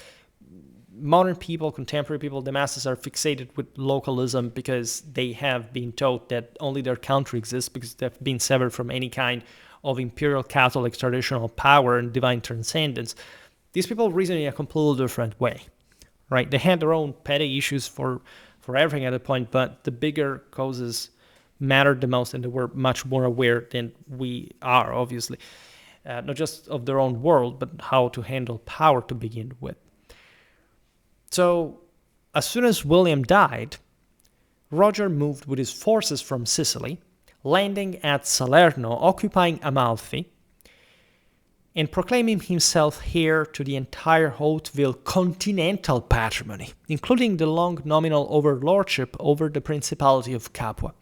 modern people, contemporary people, the masses are fixated with localism because they have been taught that only their country exists, because they've been severed from any kind of imperial Catholic traditional power and divine transcendence. These people reason in a completely different way, right? They had their own petty issues for everything at a point, but the bigger causes mattered the most, and they were much more aware than we are, obviously. Not just of their own world, but how to handle power to begin with. So, as soon as William died, Roger moved with his forces from Sicily, landing at Salerno, occupying Amalfi, and proclaiming himself heir to the entire Hauteville continental patrimony, including the long nominal overlordship over the Principality of Capua.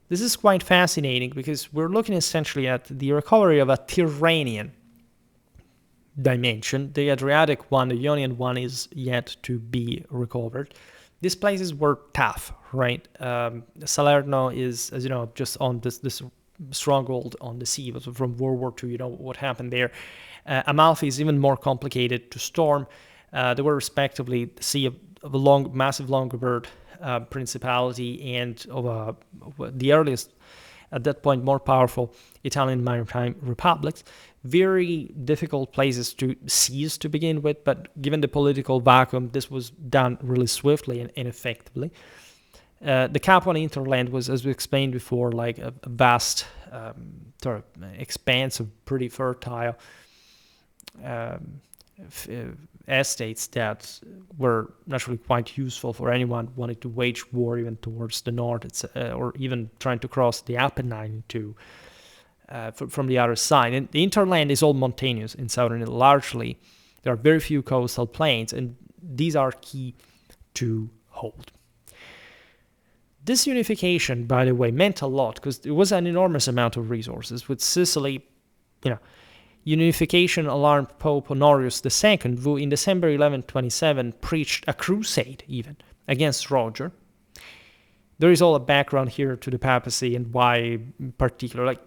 This is quite fascinating because we're looking essentially at the recovery of a Tyrrhenian dimension. The Adriatic one, the Ionian one, is yet to be recovered. These places were tough, right? Salerno is, as you know, just on this stronghold on the sea. But from World War II, you know what happened there. Amalfi is even more complicated to storm. They were respectively the sea of a massive Longobard principality and of the earliest, at that point, more powerful Italian maritime republics. Very difficult places to seize to begin with, but given the political vacuum, this was done really swiftly and effectively. The Capuan hinterland was, as we explained before, like a vast sort of expanse of pretty fertile estates that were naturally quite useful for anyone wanting to wage war even towards the north, or even trying to cross the Apennine from the other side. And the hinterland is all mountainous in southern Italy. Largely, there are very few coastal plains, and these are key to hold. This unification, by the way, meant a lot because it was an enormous amount of resources. With Sicily, unification alarmed Pope Honorius II, who in December 1127 preached a crusade even against Roger. There is all a background here to the papacy and why in particular, like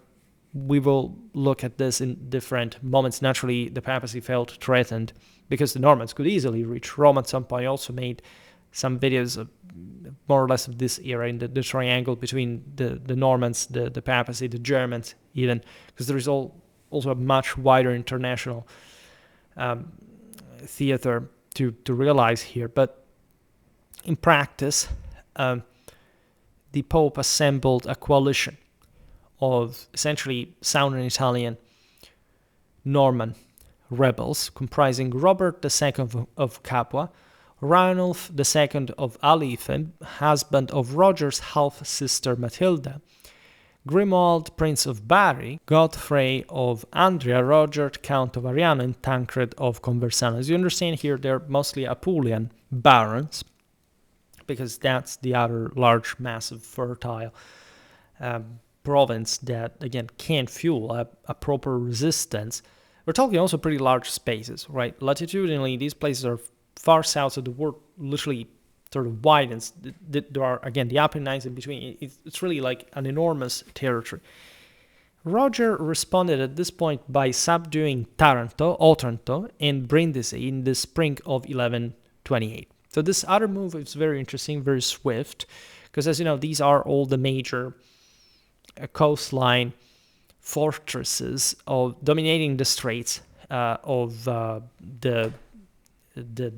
we will look at this in different moments. Naturally, the papacy felt threatened because the Normans could easily reach Rome. At some point, I also made some videos of more or less of this era in the triangle between the Normans, the papacy, the Germans even, because there is also a much wider international theater to realize here. But in practice, the Pope assembled a coalition of essentially southern Italian Norman rebels comprising Robert II of Capua, Ranulf II of al-Idrisi, husband of Roger's half-sister Matilda, Grimoald, Prince of Bari, Godfrey of Andria, Roger, Count of Ariano, and Tancred of Conversano. As you understand here, they're mostly Apulian barons, because that's the other large, massive, fertile province that, again, can't fuel a proper resistance. We're talking also pretty large spaces, right? Latitudinally, these places are far south of the world, literally sort of widens. There are, again, the Apennines in between. It's really like an enormous territory. Roger responded at this point by subduing Taranto, Otranto, and Brindisi in the spring of 1128. So this other move is very interesting, very swift, because as you know, these are all the major coastline fortresses of dominating the straits of the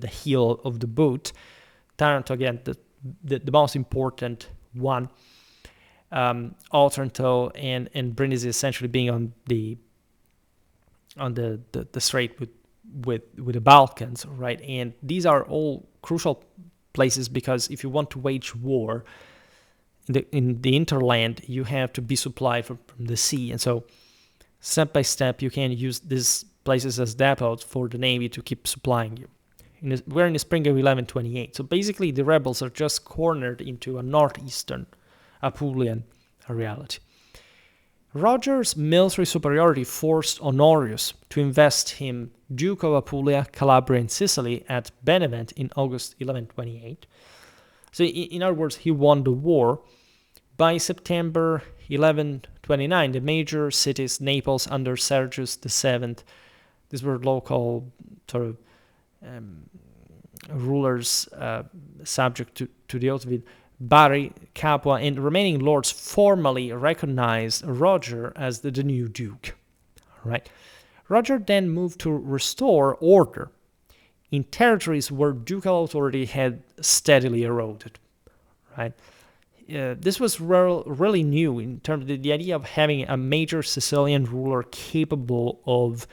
heel of the boot. Taranto, again, the most important one. Otranto and Brindisi essentially being on the strait with the Balkans, right? And these are all crucial places, because if you want to wage war in the hinterland, you have to be supplied from the sea, and so step by step you can use these places as depots for the navy to keep supplying you. We're in the spring of 1128, so basically the rebels are just cornered into a northeastern Apulian reality. Roger's military superiority forced Honorius to invest him Duke of Apulia, Calabria, and Sicily at Benevent in August 1128. So in other words, he won the war. By September 1129, the major cities, Naples under Sergius VII, these were local sort of rulers subject to the Hauteville, Bari, Capua, and the remaining lords formally recognized Roger as the new duke. Right? Roger then moved to restore order in territories where ducal authority had steadily eroded. Right? This was really new in terms of the idea of having a major Sicilian ruler capable of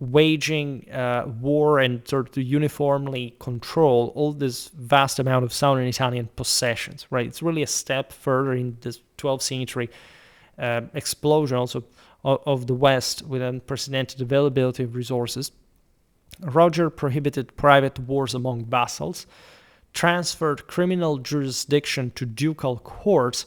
waging war and sort of to uniformly control all this vast amount of southern Italian possessions, right? It's really a step further in this 12th century explosion also of the West with unprecedented availability of resources. Roger prohibited private wars among vassals, transferred criminal jurisdiction to ducal courts,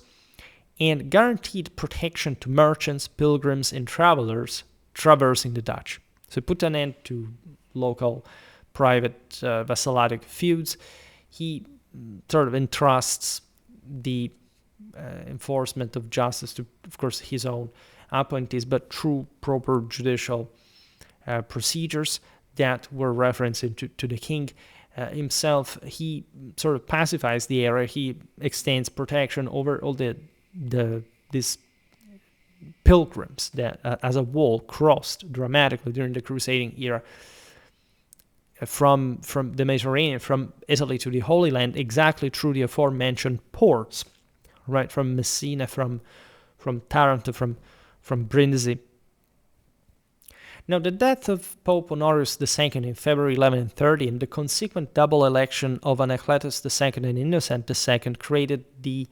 and guaranteed protection to merchants, pilgrims, and travelers traversing the Dutch. So he put an end to local private vassalitic feuds. He sort of entrusts the enforcement of justice to, of course, his own appointees, but through proper judicial procedures that were referenced to the king himself. He sort of pacifies the area. He extends protection over all these pilgrims that, as a wall, crossed dramatically during the Crusading era from the Mediterranean, from Italy to the Holy Land, exactly through the aforementioned ports, right? From Messina, from Taranto, from Brindisi. Now, the death of Pope Honorius II in February 1130 and the consequent double election of Anacletus II and Innocent II created the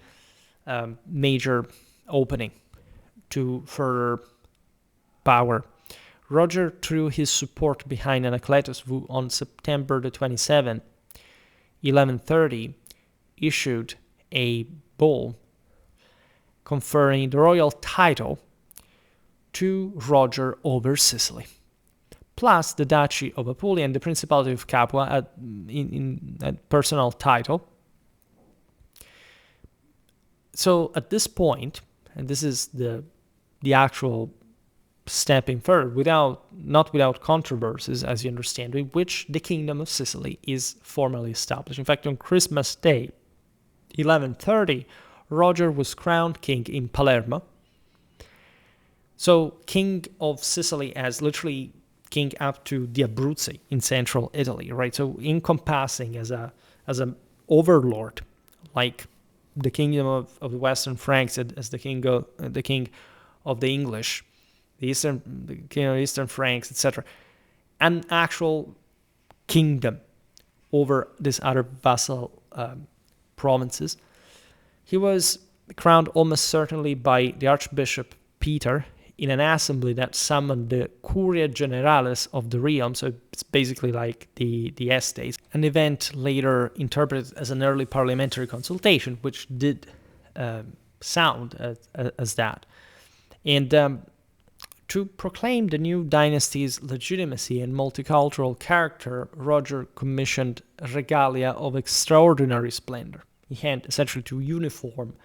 major opening to further power. Roger threw his support behind Anacletus, who on September the 27th, 1130, issued a bull conferring the royal title to Roger over Sicily, plus the Duchy of Apulia and the Principality of Capua in a personal title. So at this point, and this is the actual stepping further, not without controversies, as you understand, in which the Kingdom of Sicily is formally established. In fact, on Christmas Day, 1130, Roger was crowned king in Palermo. So, king of Sicily as literally king up to the Abruzzi in central Italy, right? So, encompassing as an overlord, like the kingdom of the Western Franks as the king of the English, the king of Eastern Franks, etc. An actual kingdom over these other vassal provinces. He was crowned almost certainly by the Archbishop Peter in an assembly that summoned the Curia Generalis of the realm, so it's basically like the estates, an event later interpreted as an early parliamentary consultation, which did sound as that. And to proclaim the new dynasty's legitimacy and multicultural character, Roger commissioned regalia of extraordinary splendor. He had essentially to uniform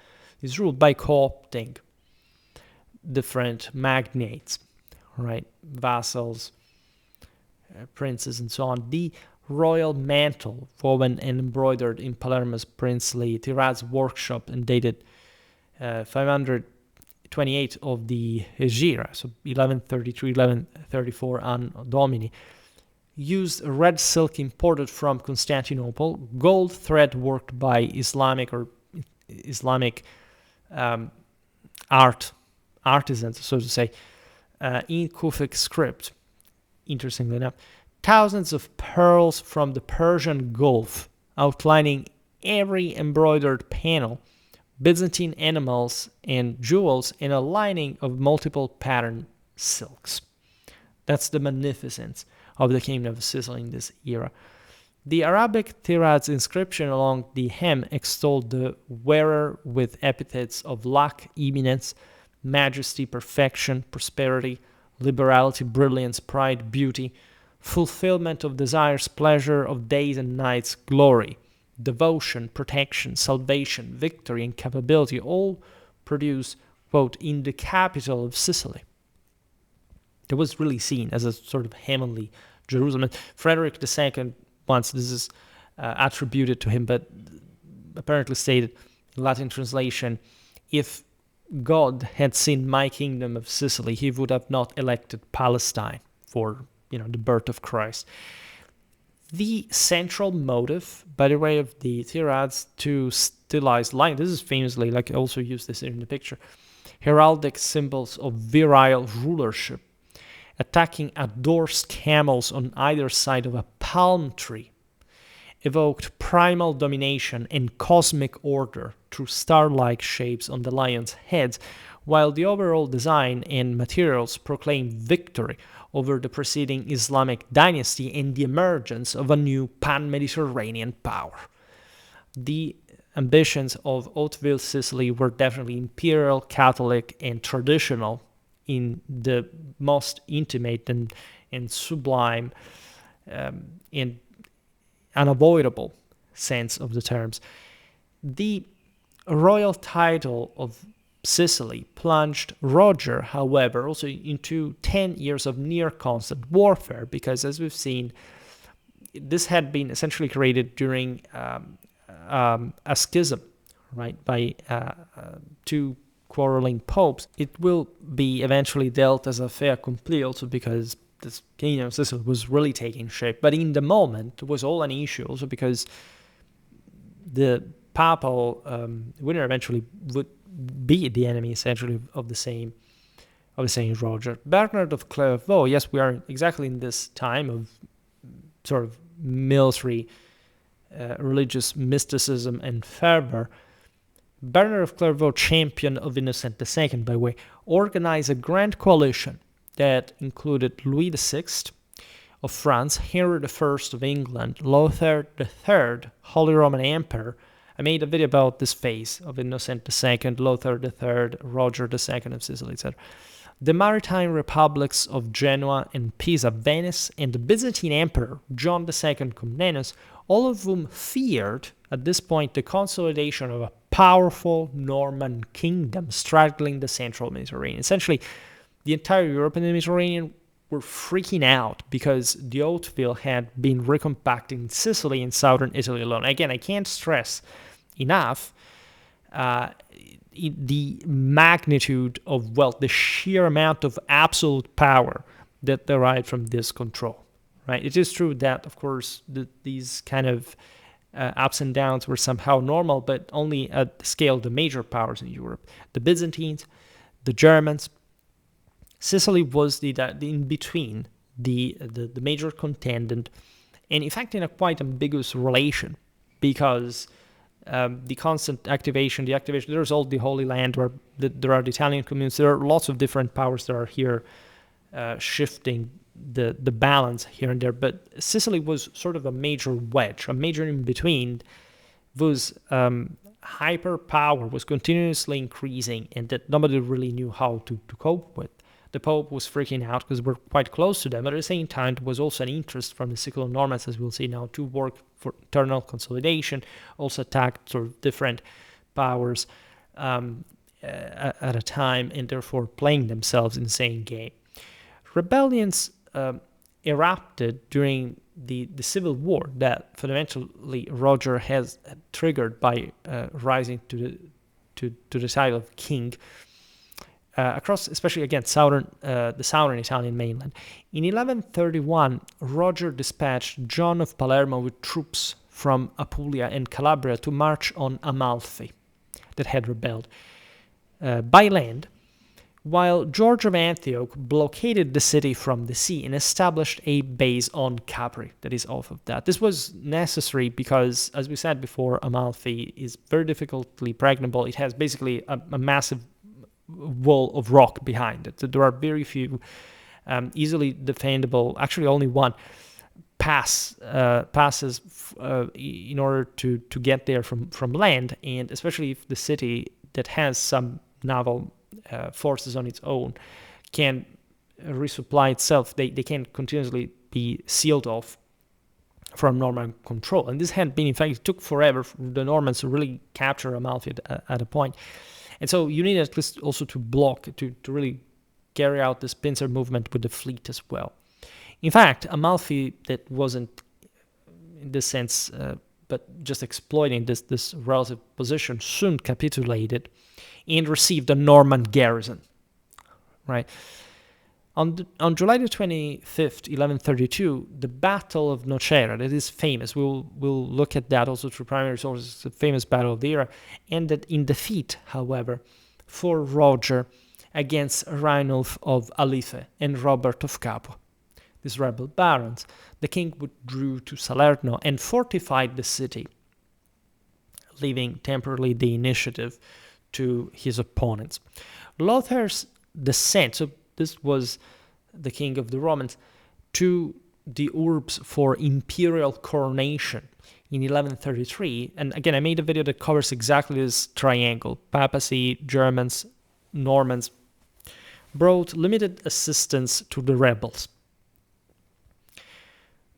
his rule by co-opting different magnates, right, vassals, princes, and so on. The royal mantle, woven and embroidered in Palermo's princely Tirad's workshop and dated 528 of the Hegira, so 1133-1134 Anno Domini, used red silk imported from Constantinople, gold thread worked by Islamic artisans, so to say, in Kufic script, interestingly enough, thousands of pearls from the Persian Gulf, outlining every embroidered panel, Byzantine enamels and jewels, and a lining of multiple pattern silks. That's the magnificence of the Kingdom of Sicily in this era. The Arabic Tirad's inscription along the hem extolled the wearer with epithets of luck, eminence, majesty, perfection, prosperity, liberality, brilliance, pride, beauty, fulfillment of desires, pleasure of days and nights, glory, devotion, protection, salvation, victory, and capability, all produced, quote, in the capital of Sicily. It was really seen as a sort of heavenly Jerusalem. Frederick II, once this is attributed to him, but apparently stated in Latin translation, if God had seen my kingdom of Sicily, he would have not elected Palestine for, the birth of Christ. The central motive, by the way, of the tirades to stylize line, this is famously, like I also use this in the picture, heraldic symbols of virile rulership, attacking addorsed camels on either side of a palm tree, evoked primal domination and cosmic order through star-like shapes on the lions' heads, while the overall design and materials proclaimed victory over the preceding Islamic dynasty and the emergence of a new pan-Mediterranean power. The ambitions of Hauteville, Sicily were definitely imperial, Catholic, and traditional in the most intimate and sublime and unavoidable sense of the terms. The royal title of Sicily plunged Roger, however, also into 10 years of near constant warfare, because as we've seen, this had been essentially created during a schism, right, by two quarreling popes. It will be eventually dealt as a fait accompli, also because this Kingdom of Sicily was really taking shape. But in the moment, it was all an issue, also because the papal winner eventually would be the enemy, essentially, of the same Roger. Bernard of Clairvaux, yes, we are exactly in this time of sort of military, religious mysticism and fervor. Bernard of Clairvaux, champion of Innocent II, by the way, organized a grand coalition that included Louis VI of France, Henry I of England, Lothar III, Holy Roman Emperor. I made a video about this phase of Innocent II, Lothar III, Roger II of Sicily, etc. The maritime republics of Genoa and Pisa, Venice, and the Byzantine Emperor John II Comnenus, all of whom feared at this point the consolidation of a powerful Norman kingdom straddling the central Mediterranean. Essentially, the entire Europe and the Mediterranean were freaking out because the Hauteville had been recompacting Sicily and southern Italy alone. Again, I can't stress enough the magnitude of wealth, the sheer amount of absolute power that derived from this control. Right? It is true that, of course, these kind of ups and downs were somehow normal, but only at the scale of the major powers in Europe. The Byzantines, the Germans. Sicily was the in between the major contendant, and in fact in a quite ambiguous relation, because the constant activation, the activation. There's all the Holy Land, where there are the Italian communes. There are lots of different powers that are here shifting the balance here and there. But Sicily was sort of a major wedge, a major in between. Whose hyperpower was continuously increasing, and that nobody really knew how to cope with. The Pope was freaking out because we're quite close to them, but at the same time, there was also an interest from the Secular Normans, as we'll see now, to work for internal consolidation, also attack sort of different powers at a time, and therefore playing themselves in the same game. Rebellions erupted during the civil war that fundamentally Roger has triggered by rising to the title of king across, especially again, the southern Italian mainland. In 1131, Roger dispatched John of Palermo with troops from Apulia and Calabria to march on Amalfi, that had rebelled, by land, while George of Antioch blockaded the city from the sea and established a base on Capri, that is off of that. This was necessary because, as we said before, Amalfi is very difficultly pregnable. It has basically a massive wall of rock behind it. So there are very few easily defendable, actually only one, passes in order to get there from land, and especially if the city that has some naval forces on its own can resupply itself, they can continuously be sealed off from Norman control. And this had been, in fact, it took forever for the Normans to really capture Amalfi at a point. And so you need at least also to block, to really carry out this pincer movement with the fleet as well. In fact, Amalfi, that wasn't in this sense, but just exploiting this relative position, soon capitulated and received a Norman garrison, right? On July the 25th, 1132, the Battle of Nocera, that is famous, we'll look at that also through primary sources, it's a famous battle of the era, ended in defeat, however, for Roger against Rainulf of Alife and Robert of Capua. These rebel barons. The king withdrew to Salerno and fortified the city, leaving temporarily the initiative to his opponents. Lothair's descent, so this was the king of the Romans, to the Urbs for imperial coronation in 1133. And again, I made a video that covers exactly this triangle. Papacy, Germans, Normans brought limited assistance to the rebels.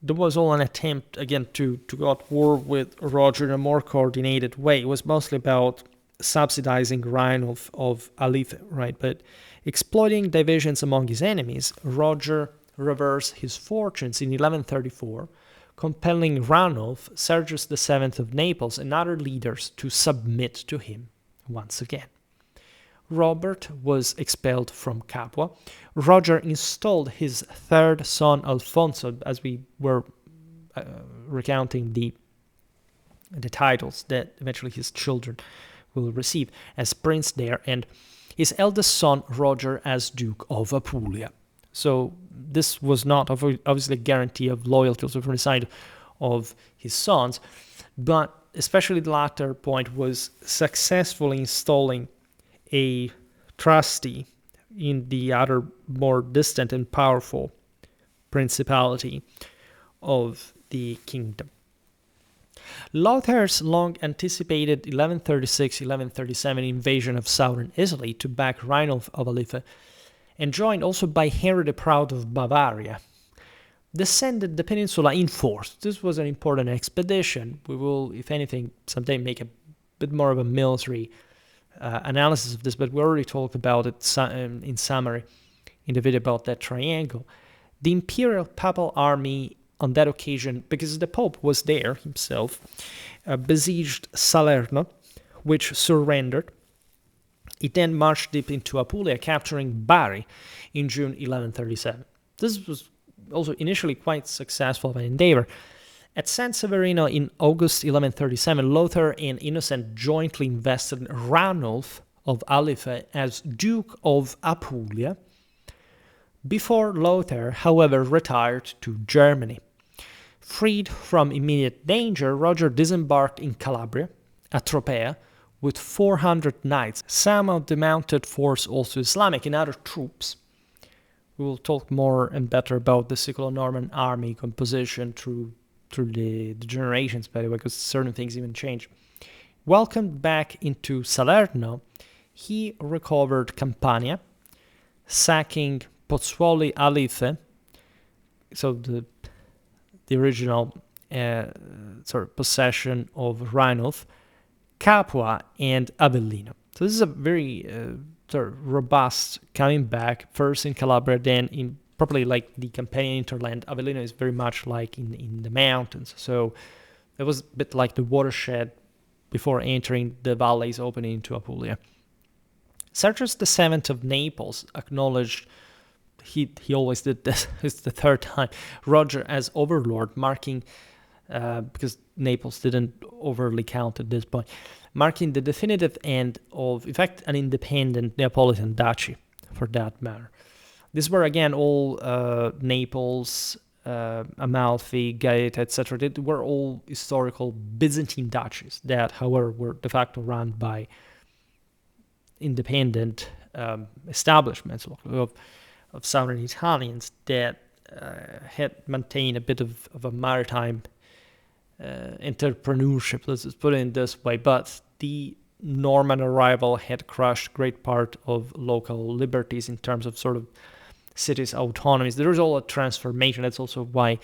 There was all an attempt, again, to go at war with Roger in a more coordinated way. It was mostly about subsidizing Rainulf of Alife, right? But exploiting divisions among his enemies, Roger reversed his fortunes in 1134, compelling Ranulf, Sergius VII of Naples, and other leaders to submit to him once again. Robert was expelled from Capua. Roger installed his third son, Alfonso, as we were recounting the titles that eventually his children will receive, as prince there, and his eldest son, Roger, as Duke of Apulia. So this was not obviously a guarantee of loyalty also from the side of his sons, but especially the latter point was successfully installing a trustee in the other more distant and powerful principality of the kingdom. Lothair's long-anticipated 1136-1137 invasion of southern Italy to back Rainulf of Alife, and joined also by Henry the Proud of Bavaria, descended the peninsula in force. This was an important expedition. We will, if anything, someday make a bit more of a military analysis of this, but we already talked about it in summary in the video about that triangle. The imperial papal army on that occasion, because the Pope was there himself, besieged Salerno, which surrendered. It then marched deep into Apulia, capturing Bari in June 1137. This was also initially quite successful of an endeavor. At San Severino in August 1137, Lothair and Innocent jointly invested Ranulf of Alife as Duke of Apulia, before Lothair, however, retired to Germany. Freed from immediate danger, Roger disembarked in Calabria at Tropea with 400 knights, some of the mounted force also Islamic and other troops. We will talk more and better about the Siculo-Norman army composition through the generations, by the way, because certain things even change. Welcomed back into Salerno, he recovered Campania, sacking Pozzuoli Alife, so the original possession of Ranulf, Capua, and Avellino. So this is a very robust coming back, first in Calabria, then in probably like the Campanian hinterland. Avellino is very much like in the mountains, so it was a bit like the watershed before entering the valleys opening into Apulia. Sergius VII of Naples acknowledged, he always did this, it's the third time, Roger as overlord, marking, because Naples didn't overly count at this point, marking the definitive end of, in fact, an independent Neapolitan duchy, for that matter. These were, again, all Naples, Amalfi, Gaeta, etc. They were all historical Byzantine duchies that, however, were de facto run by independent establishments of southern Italians that had maintained a bit of a maritime entrepreneurship, let's just put it in this way. But the Norman arrival had crushed great part of local liberties in terms of sort of cities' autonomies. There was all a transformation. That's also why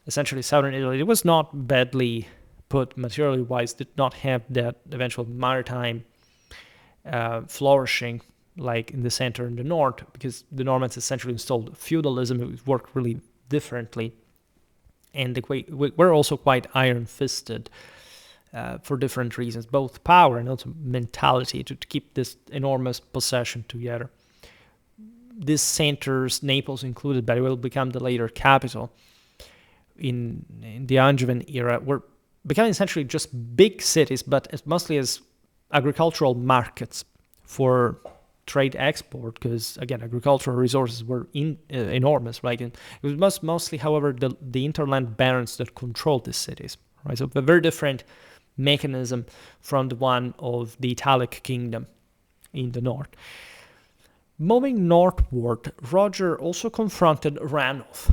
essentially southern Italy, it was not badly put materially wise, did not have that eventual maritime flourishing like in the center and the north, because the Normans essentially installed feudalism. It worked really differently, and they were also quite iron-fisted for different reasons, both power and also mentality, to keep this enormous possession together. These centers, Naples included, but it will become the later capital in the Angevin era, were becoming essentially just big cities, but mostly as agricultural markets for trade export, because again, agricultural resources were enormous, right? And it was mostly, however, the hinterland barons that controlled these cities, right? So a very different mechanism from the one of the Italic kingdom in the north. Moving northward, Roger also confronted Ranulf,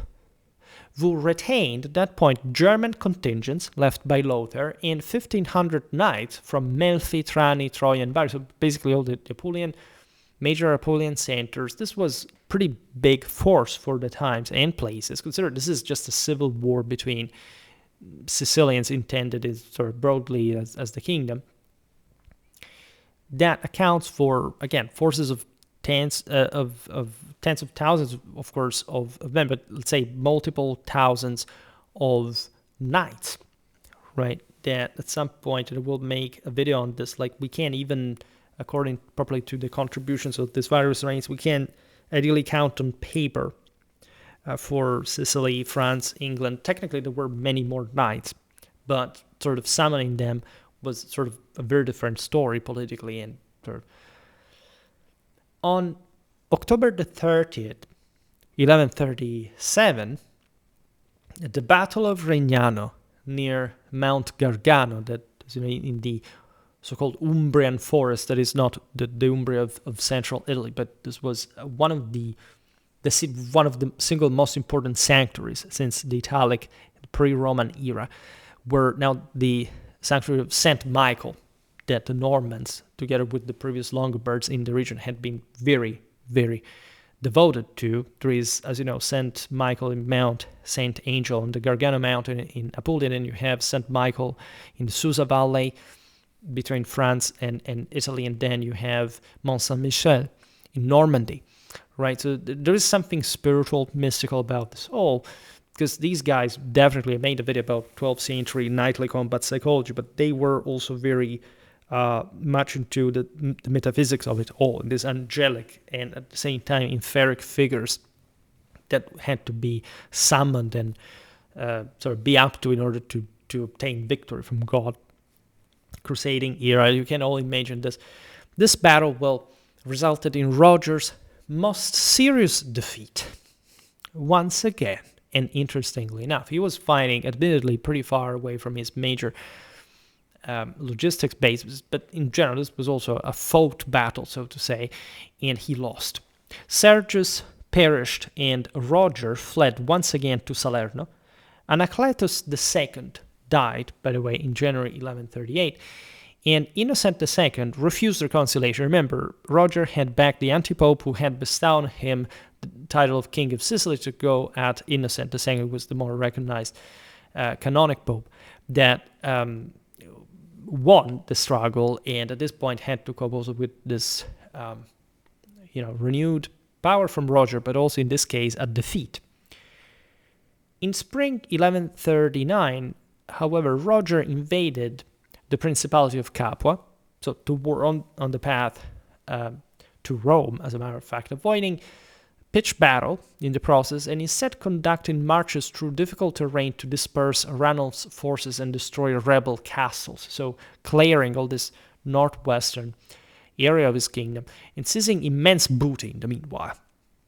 who retained at that point German contingents left by Lothar and 1,500 knights from Melfi, Trani, Troia, and Bari. So basically all the major Apulian centers. This was pretty big force for the times and places. Consider this is just a civil war between Sicilians intended as sort of broadly as the kingdom. That accounts for, again, forces of tens of thousands, of course, of men, but let's say multiple thousands of knights, right? That at some point, and we'll make a video on this, like we can't even, according properly to the contributions of these various reigns, we can ideally count on paper for Sicily, France, England. Technically, there were many more knights, but sort of summoning them was sort of a very different story politically. And sort of. On October the 30th, 1137, at the Battle of Regnano near Mount Gargano, that is in the so-called Umbrian forest, that is not the Umbria of central Italy, but this was one of the single most important sanctuaries since the Italic pre-Roman era, were now the sanctuary of St. Michael, that the Normans, together with the previous Longobards in the region, had been very, very devoted to. There is, as you know, St. Michael in Mount St. Angel on the Gargano Mountain in Apulia, and you have St. Michael in the Susa Valley between France and Italy, and then you have Mont Saint-Michel in Normandy, right? So there is something spiritual, mystical about this all, because these guys definitely made a video about 12th century knightly combat psychology, but they were also very much into the metaphysics of it all, these angelic and at the same time etheric figures that had to be summoned and sort of be up to in order to obtain victory from God. Crusading era, you can all imagine this. This battle, resulted in Roger's most serious defeat. Once again, and interestingly enough, he was fighting admittedly pretty far away from his major logistics base, but in general, this was also a fought battle, so to say, and he lost. Sergius perished, and Roger fled once again to Salerno. Anacletus II died, by the way, in January 1138, and Innocent II refused reconciliation. Remember, Roger had backed the anti-pope who had bestowed him the title of King of Sicily to go at Innocent II, who was the more recognized canonic pope, that won the struggle, and at this point had to cope also with this renewed power from Roger, but also in this case a defeat. In spring 1139, however, Roger invaded the Principality of Capua, so to war on the path to Rome, as a matter of fact, avoiding pitched battle in the process, and instead conducting marches through difficult terrain to disperse Ranulph's forces and destroy rebel castles, so clearing all this northwestern area of his kingdom, and seizing immense booty in the meanwhile.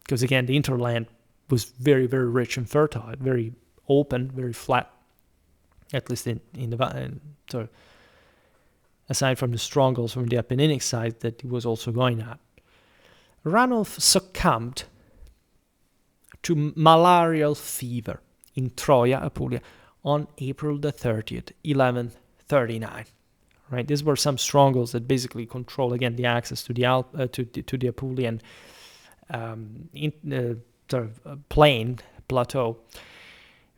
Because again, the hinterland was very, very rich and fertile, very open, very flat, at least in the sort of, aside from the strongholds from the Apenninic side that he was also going at. Ranulph succumbed to malarial fever in Troia, Apulia, on April the 30th, 1139. Right, these were some strongholds that basically control again the access to the to the Apulian plateau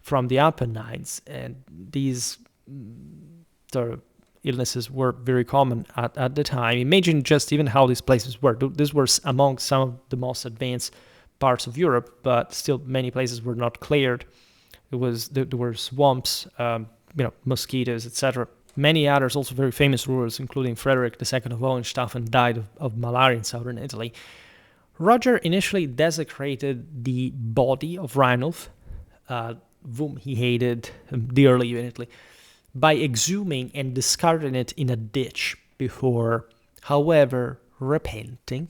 from the Apennines, and these sort of illnesses were very common at the time. Imagine just even how these places were. These were among some of the most advanced parts of Europe, but still many places were not cleared. There were swamps, mosquitoes, etc. Many others, also very famous rulers, including Frederick II of Hohenstaufen, died of malaria in southern Italy. Roger initially desecrated the body of Ranulph, whom he hated dearly in Italy, by exhuming and discarding it in a ditch before, however, repenting.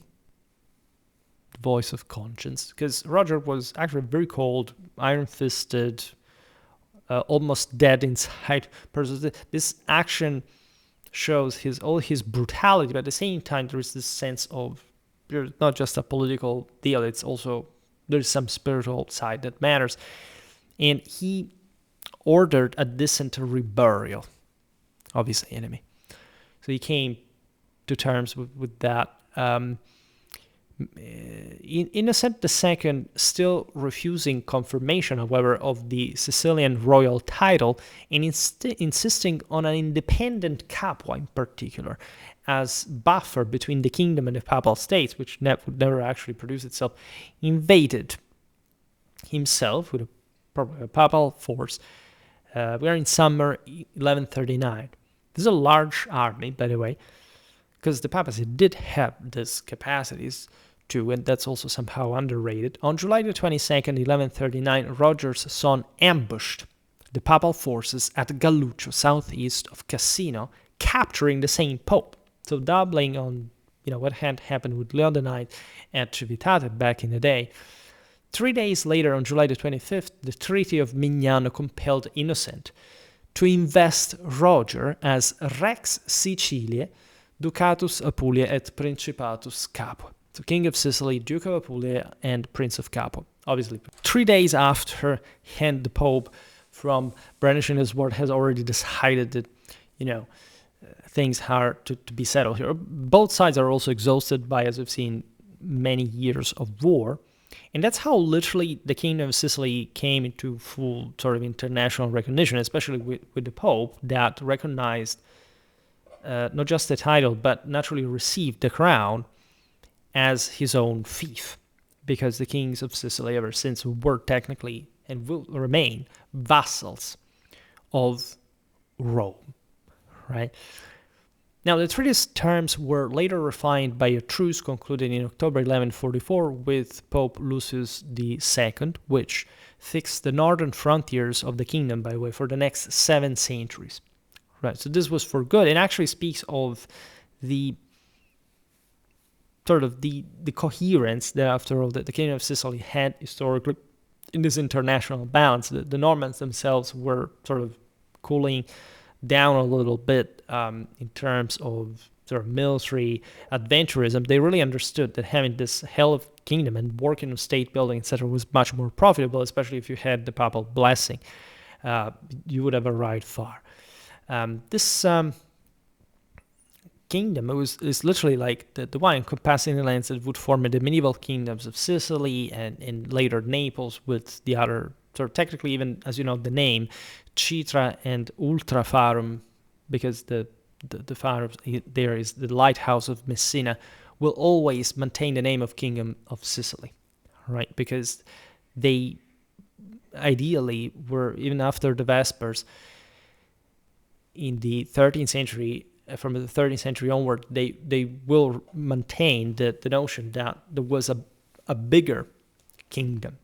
The voice of conscience. Because Roger was actually very cold, iron-fisted, almost dead inside person. This action shows all his brutality, but at the same time there is this sense of not just a political deal, it's also there's some spiritual side that matters. And he ordered a dysentery burial of his enemy. So he came to terms with that. Innocent II, still refusing confirmation, however, of the Sicilian royal title, and insisting on an independent Capua in particular, as buffer between the kingdom and the papal states, which would never actually produce itself, invaded himself with probably a papal force. We are in summer 1139. This is a large army, by the way, because the papacy did have these capacities too, and that's also somehow underrated. On July the 22nd, 1139, Roger's son ambushed the papal forces at Galluccio, southeast of Cassino, capturing the same pope. So doubling on what had happened with Leon IX at Civitate back in the day. 3 days later, on July the 25th, the Treaty of Mignano compelled Innocent to invest Roger as Rex Siciliae, Ducatus Apulia et Principatus Capua. So King of Sicily, Duke of Apulia, and Prince of Capua. Obviously, 3 days after, and the Pope, from brandishing his sword, has already decided that, things are to be settled here. Both sides are also exhausted by, as we've seen, many years of war. And that's how literally the Kingdom of Sicily came into full sort of international recognition, especially with the Pope, that recognized not just the title, but naturally received the crown as his own fief, because the kings of Sicily ever since were technically and will remain vassals of Rome, right? Now, the treaty's terms were later refined by a truce concluded in October 1144 with Pope Lucius II, which fixed the northern frontiers of the kingdom, by the way, for the next 7 centuries. Right, so this was for good, and actually speaks of the sort of the coherence that, after all, that the Kingdom of Sicily had historically in this international balance. The Normans themselves were sort of cooling down a little bit in terms of sort of military adventurism, they really understood that having this hell of kingdom and working on state building, etc., was much more profitable, especially if you had the papal blessing. You would have arrived far. This kingdom is literally like the one encompassing the lands that would form the medieval kingdoms of Sicily and later Naples, with the other, sort of technically, even as you know, the name Citra and Ultrafarum, because the Farum there is the lighthouse of Messina, will always maintain the name of Kingdom of Sicily, right? Because they ideally were, even after the Vespers in the 13th century, from the 13th century onward, they will maintain the notion that there was a bigger kingdom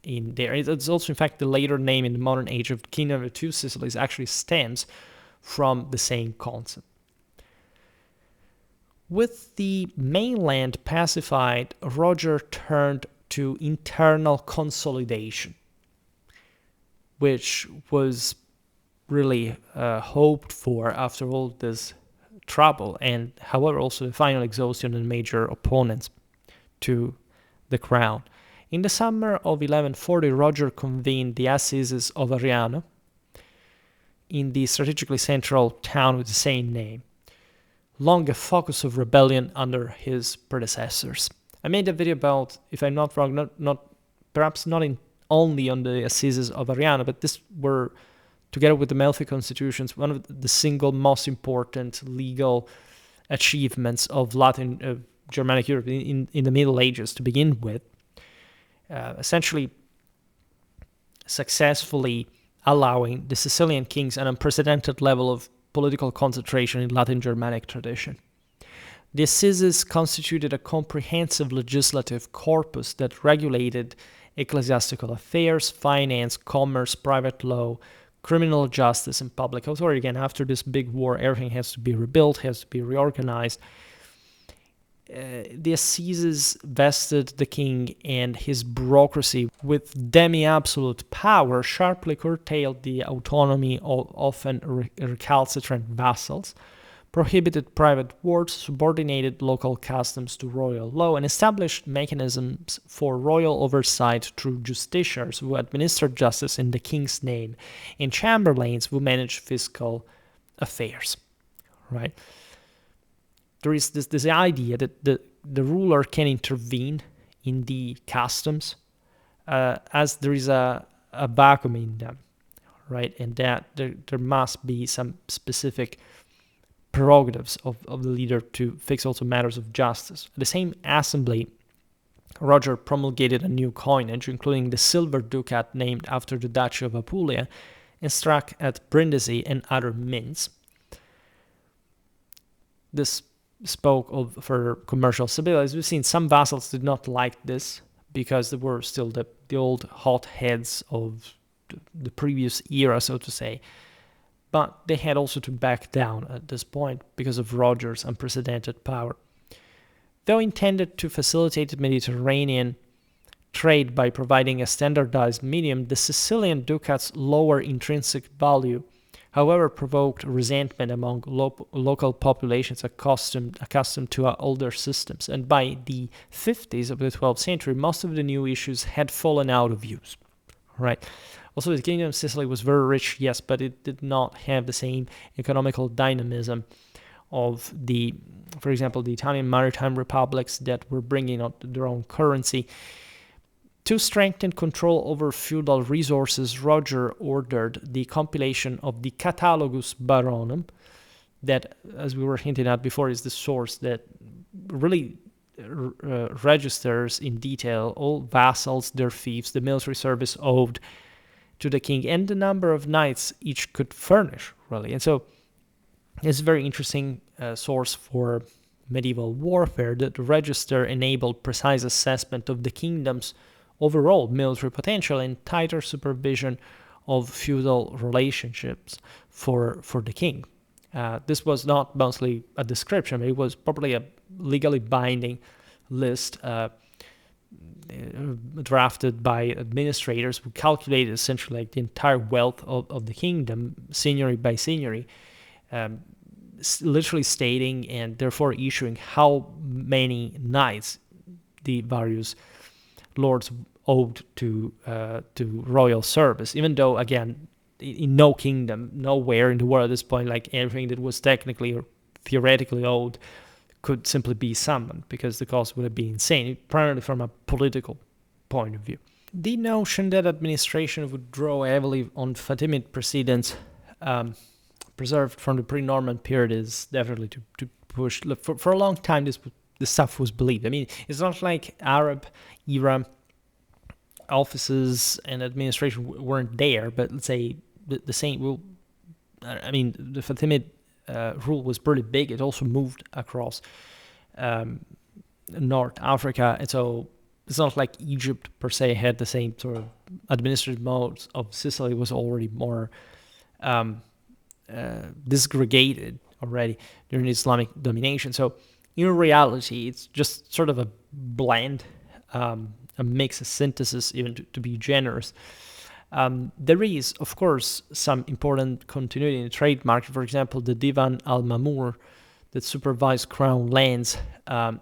in there. It's also, in fact, the later name in the modern age of Kingdom of the Two Sicilies actually stems from the same concept. With the mainland pacified, Roger turned to internal consolidation, which was really hoped for after all this trouble, and however also the final exhaustion and major opponents to the crown. In the summer of 1140, Roger convened the Assizes of Ariano in the strategically central town with the same name, long a focus of rebellion under his predecessors. I made a video about, if I'm not wrong, perhaps not only on the Assizes of Ariano, but this were, together with the Melfi constitutions, one of the single most important legal achievements of Latin Germanic Europe in the Middle Ages to begin with. Essentially successfully allowing the Sicilian kings an unprecedented level of political concentration in Latin Germanic tradition. The Assizes constituted a comprehensive legislative corpus that regulated ecclesiastical affairs, finance, commerce, private law, criminal justice, and public authority. Again, after this big war, everything has to be rebuilt, has to be reorganized. The Assizes vested the king and his bureaucracy with demi-absolute power, sharply curtailed the autonomy of often recalcitrant vassals, prohibited private wars, subordinated local customs to royal law, and established mechanisms for royal oversight through justiciars who administered justice in the king's name, and chamberlains who managed fiscal affairs. Right? There is this idea that the ruler can intervene in the customs as there is a vacuum in them, right? And that there must be some specific prerogatives of the leader to fix also matters of justice. At the same assembly, Roger promulgated a new coinage, including the silver ducat named after the Duchy of Apulia, and struck at Brindisi and other mints. This spoke of for commercial stability. As we've seen, some vassals did not like this because they were still the old hotheads of the previous era, so to say. But they had also to back down at this point because of Roger's unprecedented power. Though intended to facilitate Mediterranean trade by providing a standardized medium, the Sicilian ducats' lower intrinsic value, however, provoked resentment among local populations accustomed to older systems, and by the 50s of the 12th century, most of the new issues had fallen out of use. Right. Also, the Kingdom of Sicily was very rich, yes, but it did not have the same economical dynamism of for example, the Italian maritime republics that were bringing out their own currency. To strengthen control over feudal resources, Roger ordered the compilation of the Catalogus Baronum, that, as we were hinting at before, is the source that really registers in detail all vassals, their fiefs, the military service owed to the king, and the number of knights each could furnish, really. And so it's a very interesting source for medieval warfare. That the register enabled precise assessment of the kingdom's overall military potential and tighter supervision of feudal relationships for the king. This was not mostly a description, it was probably a legally binding list drafted by administrators who calculated essentially like the entire wealth of the kingdom, seigneury by seigneury, literally stating and therefore issuing how many knights the various lords owed to royal service. Even though, again, in no kingdom, nowhere in the world at this point, like everything that was technically or theoretically owed could simply be summoned, because the cost would have been insane, primarily from a political point of view. The notion that administration would draw heavily on Fatimid precedents preserved from the pre-Norman period is definitely to push. Look, for a long time, this stuff was believed. I mean, it's not like Arab era offices and administration weren't there, but let's say the same rule. I mean, the Fatimid rule was pretty big. It also moved across North Africa, and so it's not like Egypt per se had the same sort of administrative modes of Sicily. Was already more disgregated already during Islamic domination. So in reality, it's just sort of a blend, a mix, a synthesis, even to be generous. There is, of course, some important continuity in the trade market. For example, the Divan al-Mamur that supervised crown lands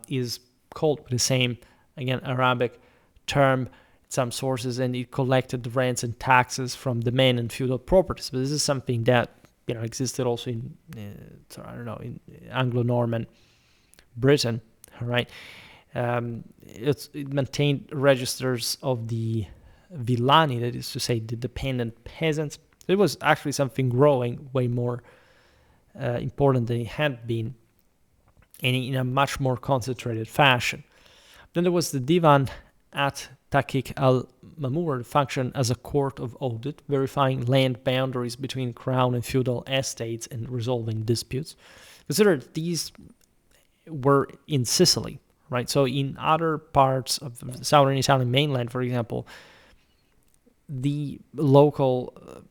is called with the same, again, Arabic term in some sources, and it collected the rents and taxes from the men and feudal properties. But this is something that existed also in, in Anglo-Norman Britain, all right? It maintained registers of the villani, that is to say, the dependent peasants. It was actually something growing way more important than it had been, and in a much more concentrated fashion. Then there was the Divan at Takik al-Mamur, function as a court of audit, verifying land boundaries between crown and feudal estates and resolving disputes. Consider these were in Sicily, right? So in other parts of the southern Italian mainland, for example, the local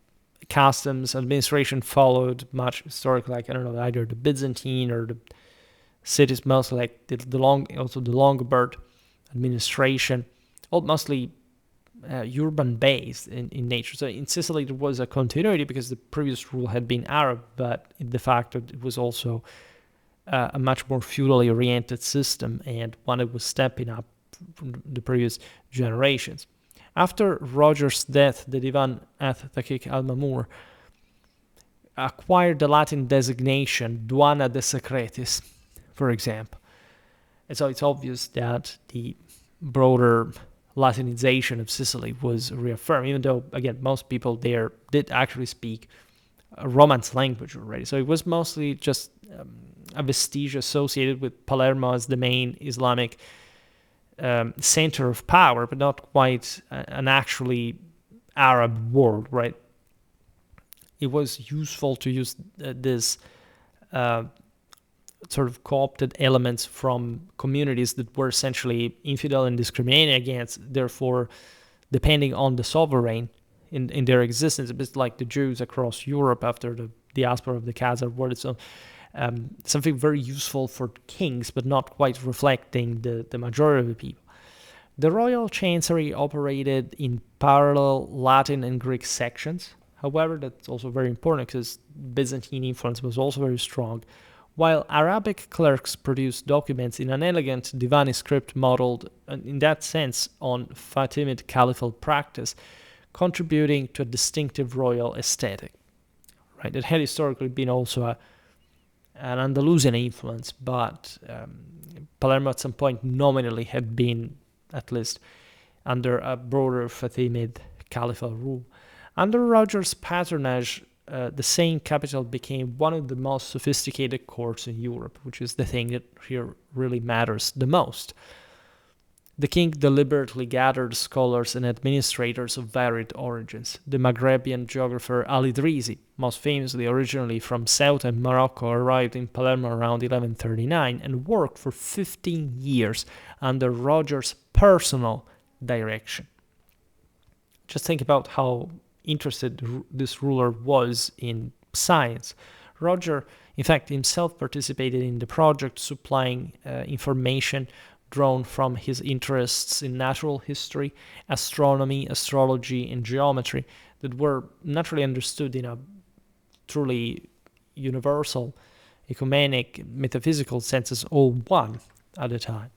customs administration followed much historically, like, either the Byzantine or the cities, mostly like the Longobards administration, all mostly urban-based in nature. So in Sicily, there was a continuity because the previous rule had been Arab, but de facto it was also a much more feudally oriented system, and one that was stepping up from the previous generations. After Roger's death, the Divan at Takik al-Mamur acquired the Latin designation Duana de Secretis, for example. And so it's obvious that the broader Latinization of Sicily was reaffirmed, even though, again, most people there did actually speak a Romance language already. So it was mostly just a vestige associated with Palermo as the main Islamic center of power, but not quite an actually Arab world, right? It was useful to use this sort of co-opted elements from communities that were essentially infidel and discriminated against, therefore depending on the sovereign in their existence, a bit like the Jews across Europe after the diaspora of the Khazar war. So something very useful for kings, but not quite reflecting the majority of the people. The royal chancery operated in parallel Latin and Greek sections. However, that's also very important because Byzantine influence was also very strong, while Arabic clerks produced documents in an elegant Divani script modeled, in that sense, on Fatimid caliphal practice, contributing to a distinctive royal aesthetic. Right? It had historically been also an Andalusian influence, but Palermo at some point nominally had been, at least, under a broader Fatimid caliphal rule. Under Roger's patronage, the same capital became one of the most sophisticated courts in Europe, which is the thing that here really matters the most. The king deliberately gathered scholars and administrators of varied origins. The Maghrebian geographer al-Idrisi, most famously originally from Ceuta in Morocco, arrived in Palermo around 1139 and worked for 15 years under Roger's personal direction. Just think about how interested this ruler was in science. Roger, in fact, himself participated in the project, supplying information drawn from his interests in natural history, astronomy, astrology, and geometry that were naturally understood in a truly universal, ecumenic, metaphysical sense as all one at the time.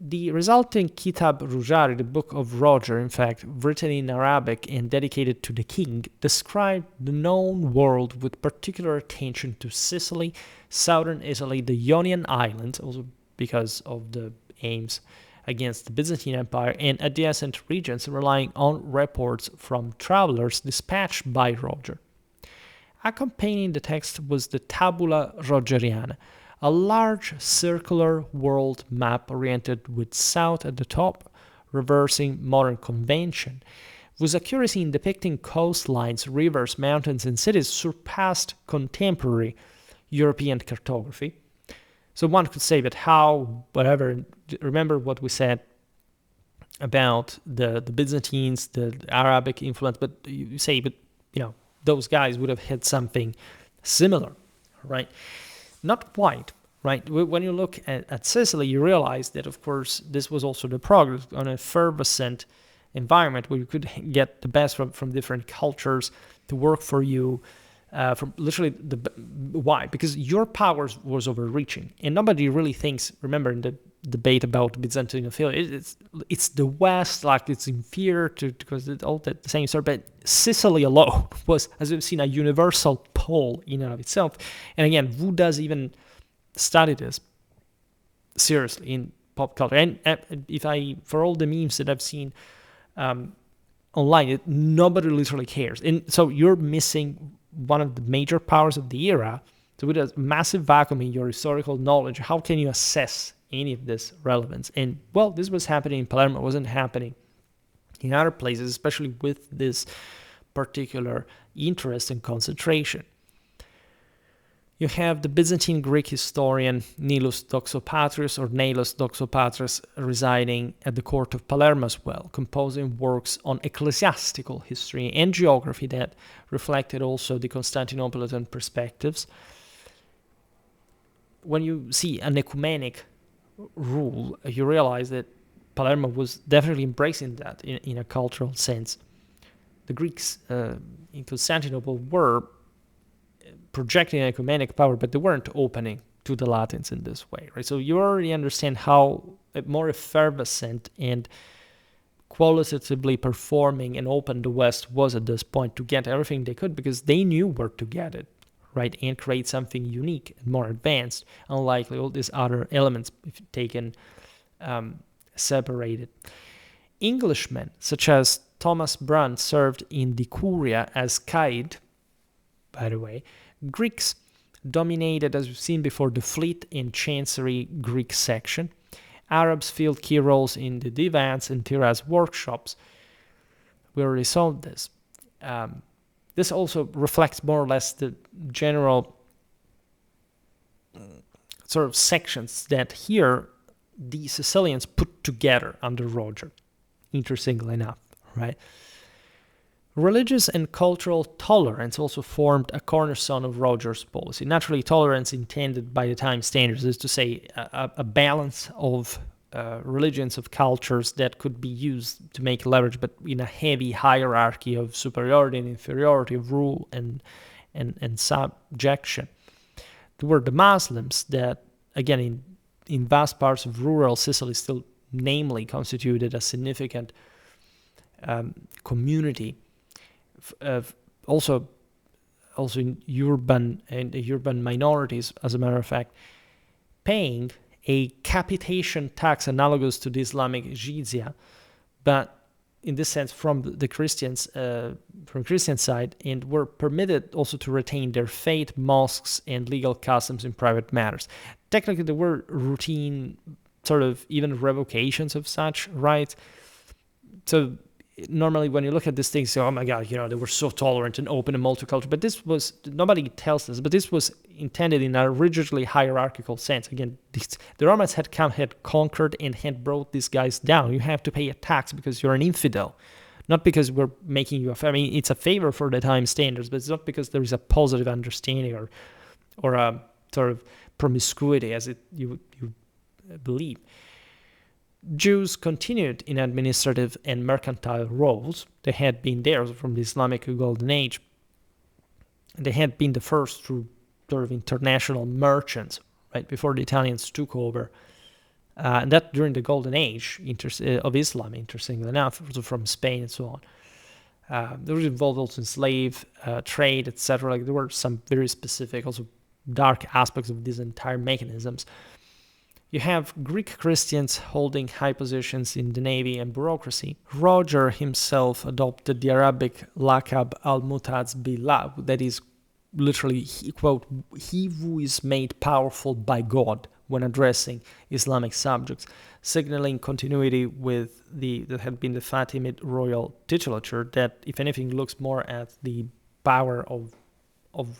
The resulting Kitab Rujari, the Book of Roger, in fact, written in Arabic and dedicated to the king, described the known world with particular attention to Sicily, southern Italy, the Ionian Islands, also because of the aims against the Byzantine Empire, and adjacent regions, relying on reports from travelers dispatched by Roger. Accompanying the text was the Tabula Rogeriana, a large circular world map oriented with south at the top, reversing modern convention, whose accuracy in depicting coastlines, rivers, mountains, and cities surpassed contemporary European cartography. So one could say that remember what we said about the Byzantines, the Arabic influence, but you say, those guys would have had something similar, right? Not quite, right? When you look at Sicily, you realize that, of course, this was also the progress on a effervescent environment where you could get the best from different cultures to work for you. From literally why? Because your power was overreaching, and nobody really thinks. Remember in the debate about Byzantine affiliate, it's the West, like it's inferior because it's all the same sort. But Sicily alone was, as we've seen, a universal pole in and of itself. And again, who does even study this seriously in pop culture? And for all the memes that I've seen online, nobody literally cares. And so you're missing one of the major powers of the era. So with a massive vacuum in your historical knowledge, how can you assess any of this relevance? And well, this was happening in Palermo. It wasn't happening in other places, especially with this particular interest and concentration. You have the Byzantine Greek historian Nilus Doxopatrius, or Nilus Doxopatrius, residing at the court of Palermo as well, composing works on ecclesiastical history and geography that reflected also the Constantinopolitan perspectives. When you see an ecumenic rule, you realize that Palermo was definitely embracing that in a cultural sense. The Greeks in Constantinople were projecting an ecumenic power, but they weren't opening to the Latins in this way, right? So you already understand how more effervescent and qualitatively performing and open the West was at this point to get everything they could, because they knew where to get it, right? And create something unique and more advanced, unlike all these other elements if taken separated. Englishmen, such as Thomas Brun, served in the Curia as Caid, by the way. Greeks dominated, as we've seen before, the fleet and chancery Greek section. Arabs filled key roles in the divans and tiras workshops. We already saw this. This also reflects more or less the general sort of sections that here the Sicilians put together under Roger, interestingly enough, right? Religious and cultural tolerance also formed a cornerstone of Roger's policy. Naturally, tolerance intended by the time standards is to say a balance of religions, of cultures that could be used to make leverage, but in a heavy hierarchy of superiority and inferiority, of rule and subjection. There were the Muslims that, again, in vast parts of rural Sicily still namely constituted a significant community. Also in urban minorities, as a matter of fact, paying a capitation tax analogous to the Islamic jizya, but in this sense from the Christians, from Christian side, and were permitted also to retain their faith, mosques, and legal customs in private matters. Technically, there were routine, sort of even revocations of such rights. So normally when you look at these things, you say, oh my God, they were so tolerant and open and multicultural. But this was, nobody tells us, but this was intended in a rigidly hierarchical sense. Again, the Romans had conquered and had brought these guys down. You have to pay a tax because you're an infidel. Not because we're making you it's a favor for the time standards, but it's not because there is a positive understanding or a sort of promiscuity, as you believe. Jews continued in administrative and mercantile roles. They had been there from the Islamic Golden Age. They had been the first true sort of international merchants, right, before the Italians took over. And that during the Golden Age of Islam, interestingly enough, also from Spain and so on. They were involved also in slave trade, etc. Like there were some very specific, also dark aspects of these entire mechanisms. You have Greek Christians holding high positions in the navy and bureaucracy. Roger himself adopted the Arabic laqab al-Mutaz billah, that is literally, quote, he who is made powerful by God, when addressing Islamic subjects, signaling continuity with that had been the Fatimid royal titulature, that, if anything, looks more at the power of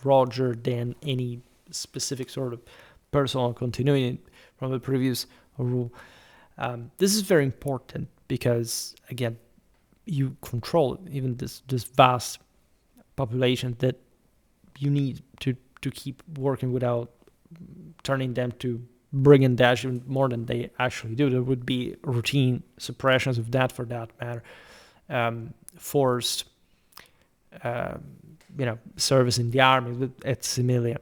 Roger than any specific sort of personal continuity from the previous rule. This is very important because, again, you control even this vast population that you need to keep working without turning them to brigand dash even more than they actually do. There would be routine suppressions of that, for that matter, forced service in the army at Similia.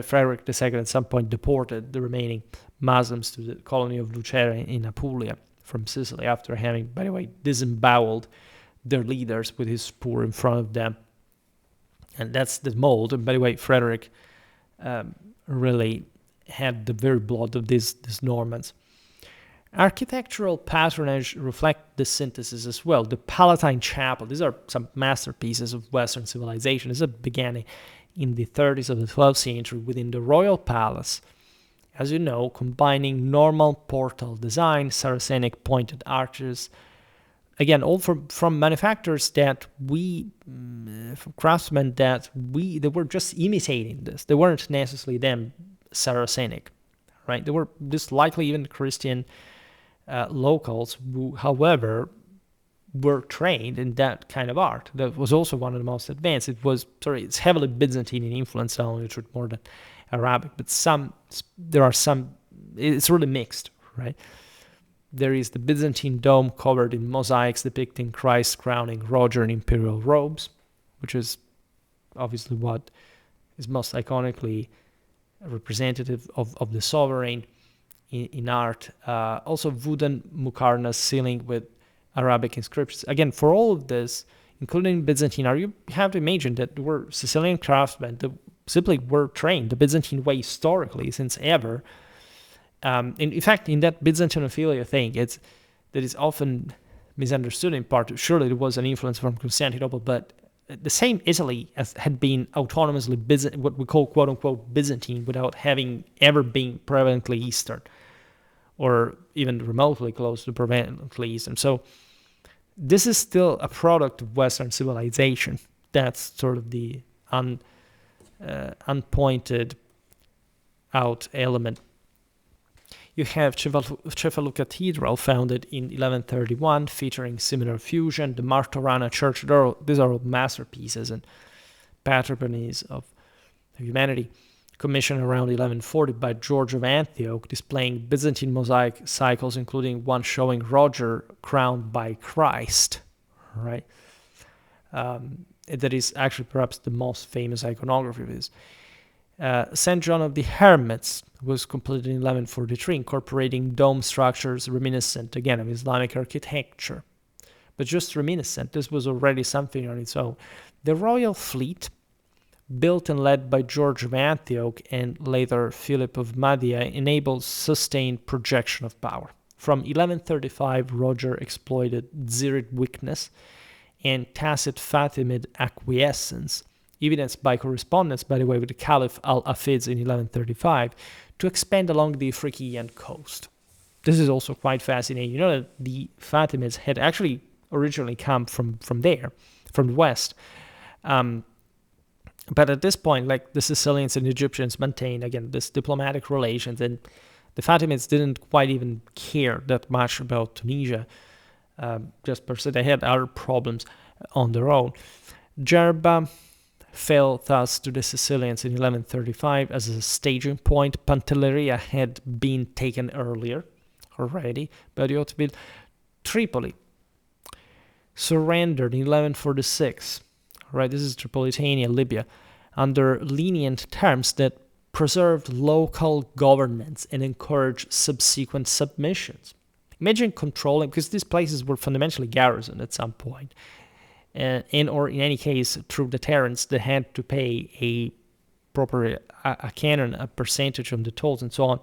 Frederick II at some point deported the remaining Muslims to the colony of Lucera in Apulia from Sicily after having, by the way, disemboweled their leaders with his spear in front of them. And that's the mold. And by the way, Frederick really had the very blood of these Normans. Architectural patronage reflect this synthesis as well. The Palatine Chapel, these are some masterpieces of Western civilization. This began in the 30s of the 12th century within the royal palace, as you know, combining normal portal design, Saracenic pointed arches, again, all from manufacturers that from craftsmen that they were just imitating this. They weren't necessarily them Saracenic, right? They were just likely even Christian locals who, however, were trained in that kind of art. That was also one of the most advanced. It's heavily Byzantine in influence, not only more than Arabic, but there are some, it's really mixed, right? There is the Byzantine dome covered in mosaics depicting Christ crowning Roger in imperial robes, which is obviously what is most iconically representative of the sovereign in art. Also wooden muqarnas ceiling with Arabic inscriptions. Again, for all of this, including Byzantine art, you have to imagine that there were Sicilian craftsmen that simply were trained the Byzantine way historically since ever. In fact, in that Byzantinophilia thing, that is often misunderstood in part. Surely there was an influence from Constantinople, but the same Italy had been autonomously what we call quote-unquote Byzantine without having ever been prevalently Eastern or even remotely close to prevalently Eastern. So this is still a product of Western civilization. That's sort of the unpointed out element. You have Cefalù Cathedral, founded in 1131, featuring similar fusion. The Martorana Church, these are all masterpieces and patrimonies of humanity, commissioned around 1140 by George of Antioch, displaying Byzantine mosaic cycles, including one showing Roger crowned by Christ, right? That is actually perhaps the most famous iconography of his. St. John of the Hermits was completed in 1143, incorporating dome structures reminiscent, again, of Islamic architecture. But just reminiscent, this was already something on its own. The royal fleet, built and led by George of Antioch and later Philip of Mahdia, enabled sustained projection of power. From 1135, Roger exploited Zirid weakness and tacit Fatimid acquiescence, evidenced by correspondence, by the way, with the Caliph al-Hafid in 1135, to expand along the Phrygian coast. This is also quite fascinating. You know that the Fatimids had actually originally come from there, from the west. But at this point, like the Sicilians and Egyptians maintained, again, this diplomatic relations, and the Fatimids didn't quite even care that much about Tunisia, just per se. They had other problems on their own. Jerba, fell thus to the Sicilians in 1135 as a staging point. Pantelleria had been taken earlier already by the Hauteville. Tripoli surrendered in 1146. Right, this is Tripolitania, Libya, under lenient terms that preserved local governance and encouraged subsequent submissions. Imagine controlling, because these places were fundamentally garrisoned at some point, or in any case through deterrence, they had to pay a proper a canon, a percentage of the tolls and so on.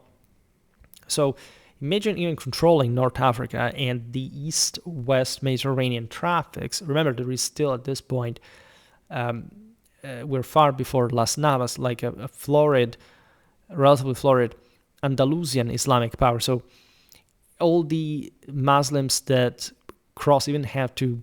So imagine even controlling North Africa and the east-west Mediterranean traffics. Remember, there is still at this point, we're far before Las Navas, like a florid, relatively florid Andalusian Islamic power. So all the Muslims that cross even have to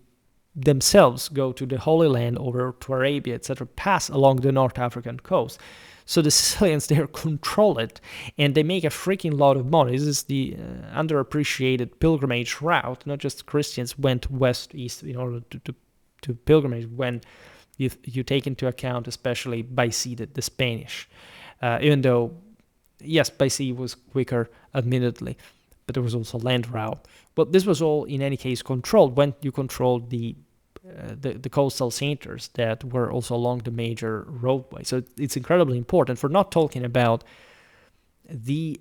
themselves go to the Holy Land over to Arabia, etc., pass along the North African coast. So the Sicilians there control it, and they make a freaking lot of money. This is the underappreciated pilgrimage route. Not just Christians went west-east in order to pilgrimage when you take into account, especially by sea, the Spanish. Even though, yes, by sea was quicker, admittedly, but there was also land route. But this was all, in any case, controlled when you controlled the coastal centers that were also along the major roadway. So it's incredibly important. For not talking about the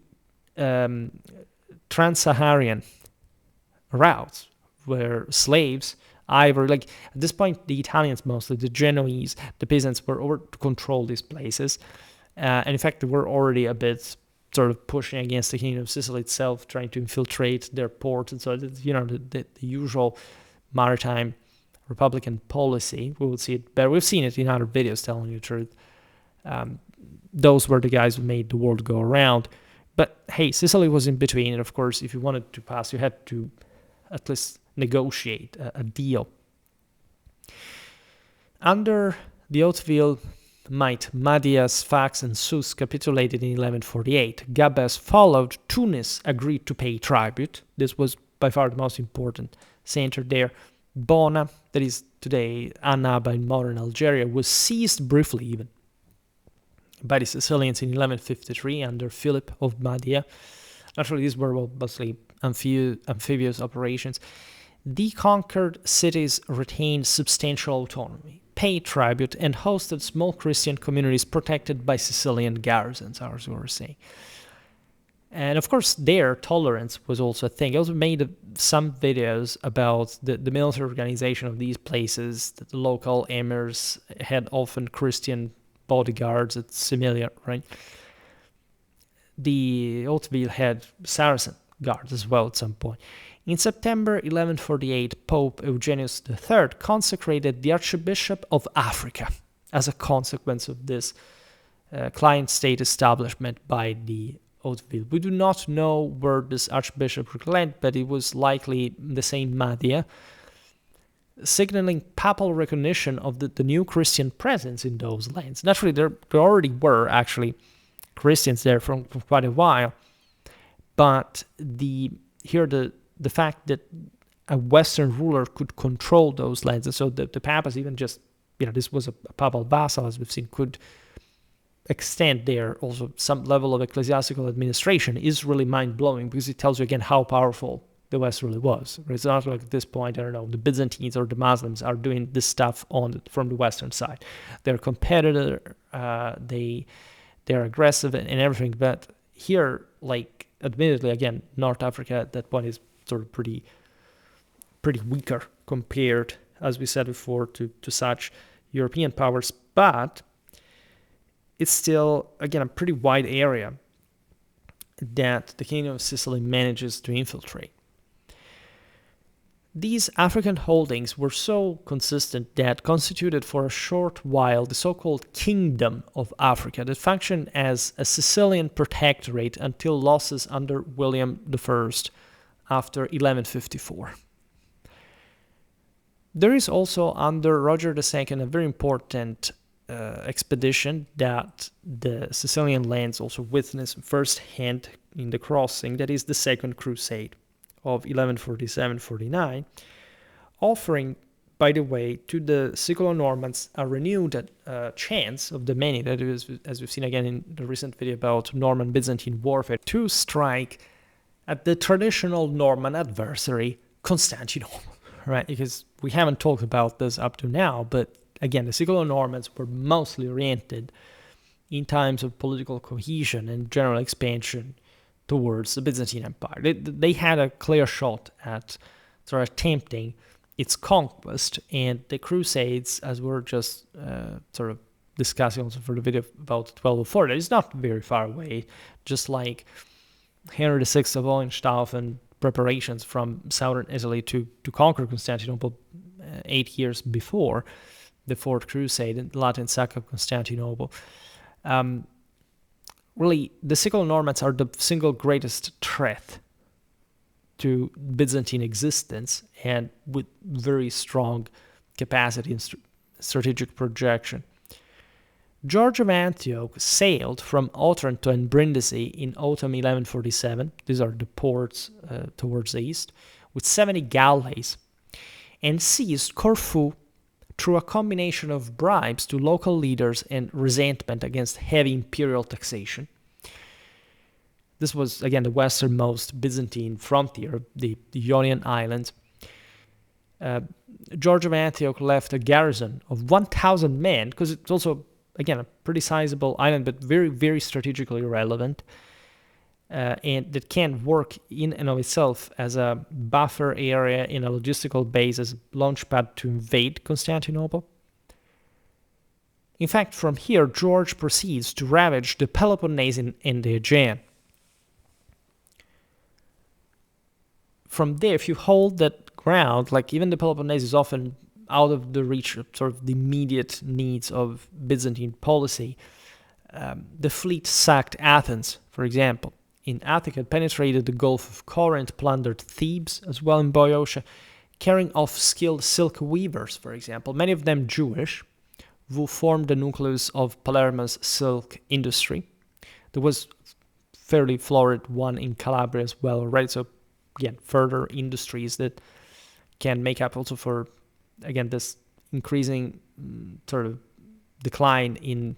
trans-Saharan routes where slaves, ivory, like at this point, the Italians mostly, the Genoese, the peasants were over to control these places. And in fact, they were already a bit sort of pushing against the Kingdom of Sicily itself, trying to infiltrate their ports. And so, the usual maritime Republican policy, we will see it better. We've seen it in other videos, telling you the truth. Those were the guys who made the world go around. But hey, Sicily was in between. And of course, if you wanted to pass, you had to at least negotiate a deal. Under the Hauteville might, Mahdias, Sfax, and Sus capitulated in 1148. Gabes followed. Tunis agreed to pay tribute. This was by far the most important center there. Bona, that is today Annaba in modern Algeria, was seized briefly even by the Sicilians in 1153 under Philip of Mahdia. Naturally, these were mostly amphibious operations. The conquered cities retained substantial autonomy, paid tribute, and hosted small Christian communities protected by Sicilian garrisons, as we were saying. And of course, their tolerance was also a thing. I also made some videos about the military organization of these places, that the local emirs had often Christian bodyguards. It's similar, right? The Hauteville had Saracen guards as well at some point. In September 1148, Pope Eugenius III consecrated the Archbishop of Africa as a consequence of this client state establishment by the Hauteville. We do not know where this archbishop went, but it was likely the same Mahdia, signaling papal recognition of the new Christian presence in those lands. Naturally, there already were actually Christians there from quite a while, but the fact that a Western ruler could control those lands, and so the papas even just, this was a papal vassal, as we've seen, could extend there also some level of ecclesiastical administration, is really mind-blowing, because it tells you again how powerful the West really was. It's not like at this point, I don't know, the Byzantines or the Muslims are doing this stuff from the Western side. They're competitor, they're aggressive and everything, but here, like, admittedly, again, North Africa at that point is sort of pretty weaker compared, as we said before, to such European powers, but it's still, again, a pretty wide area that the Kingdom of Sicily manages to infiltrate. These African holdings were so consistent that constituted for a short while the so-called Kingdom of Africa that functioned as a Sicilian protectorate until losses under William I after 1154. There is also under Roger II a very important expedition that the Sicilian lands also witnessed firsthand in the crossing, that is the Second Crusade of 1147-49, offering by the way, to the Siculo-Normans a renewed chance of the many, that is, as we've seen again in the recent video about Norman-Byzantine warfare, to strike at the traditional Norman adversary, Constantinople, right? Because we haven't talked about this up to now, but again, the Siculo-Normans were mostly oriented in times of political cohesion and general expansion towards the Byzantine Empire. They had a clear shot at sort of attempting its conquest, and the Crusades, as we're just sort of discussing also for the video about 1204, is not very far away, just like Henry VI of Hohenstaufen preparations from southern Italy to conquer Constantinople 8 years before the Fourth Crusade and Latin sack of Constantinople. Really, the Siculo-Normans are the single greatest threat to Byzantine existence, and with very strong capacity and strategic projection. George of Antioch sailed from Otranto and Brindisi in autumn 1147. These are the ports towards the east, with 70 galleys, and seized Corfu through a combination of bribes to local leaders and resentment against heavy imperial taxation. This was, again, the westernmost Byzantine frontier, the Ionian Islands. George of Antioch left a garrison of 1,000 men, because it's also, again, a pretty sizable island, but very, very strategically relevant, and that can work in and of itself as a buffer area in a logistical base, as a launchpad to invade Constantinople. In fact, from here, George proceeds to ravage the Peloponnese and the Aegean. From there, if you hold that ground, like even the Peloponnese is often out of the reach of sort of the immediate needs of Byzantine policy. The fleet sacked Athens, for example. In Attica, it penetrated the Gulf of Corinth, plundered Thebes as well in Boeotia, carrying off skilled silk weavers, for example, many of them Jewish, who formed the nucleus of Palermo's silk industry. There was fairly florid one in Calabria as well, right? So again, further industries that can make up also for, again, this increasing sort of decline in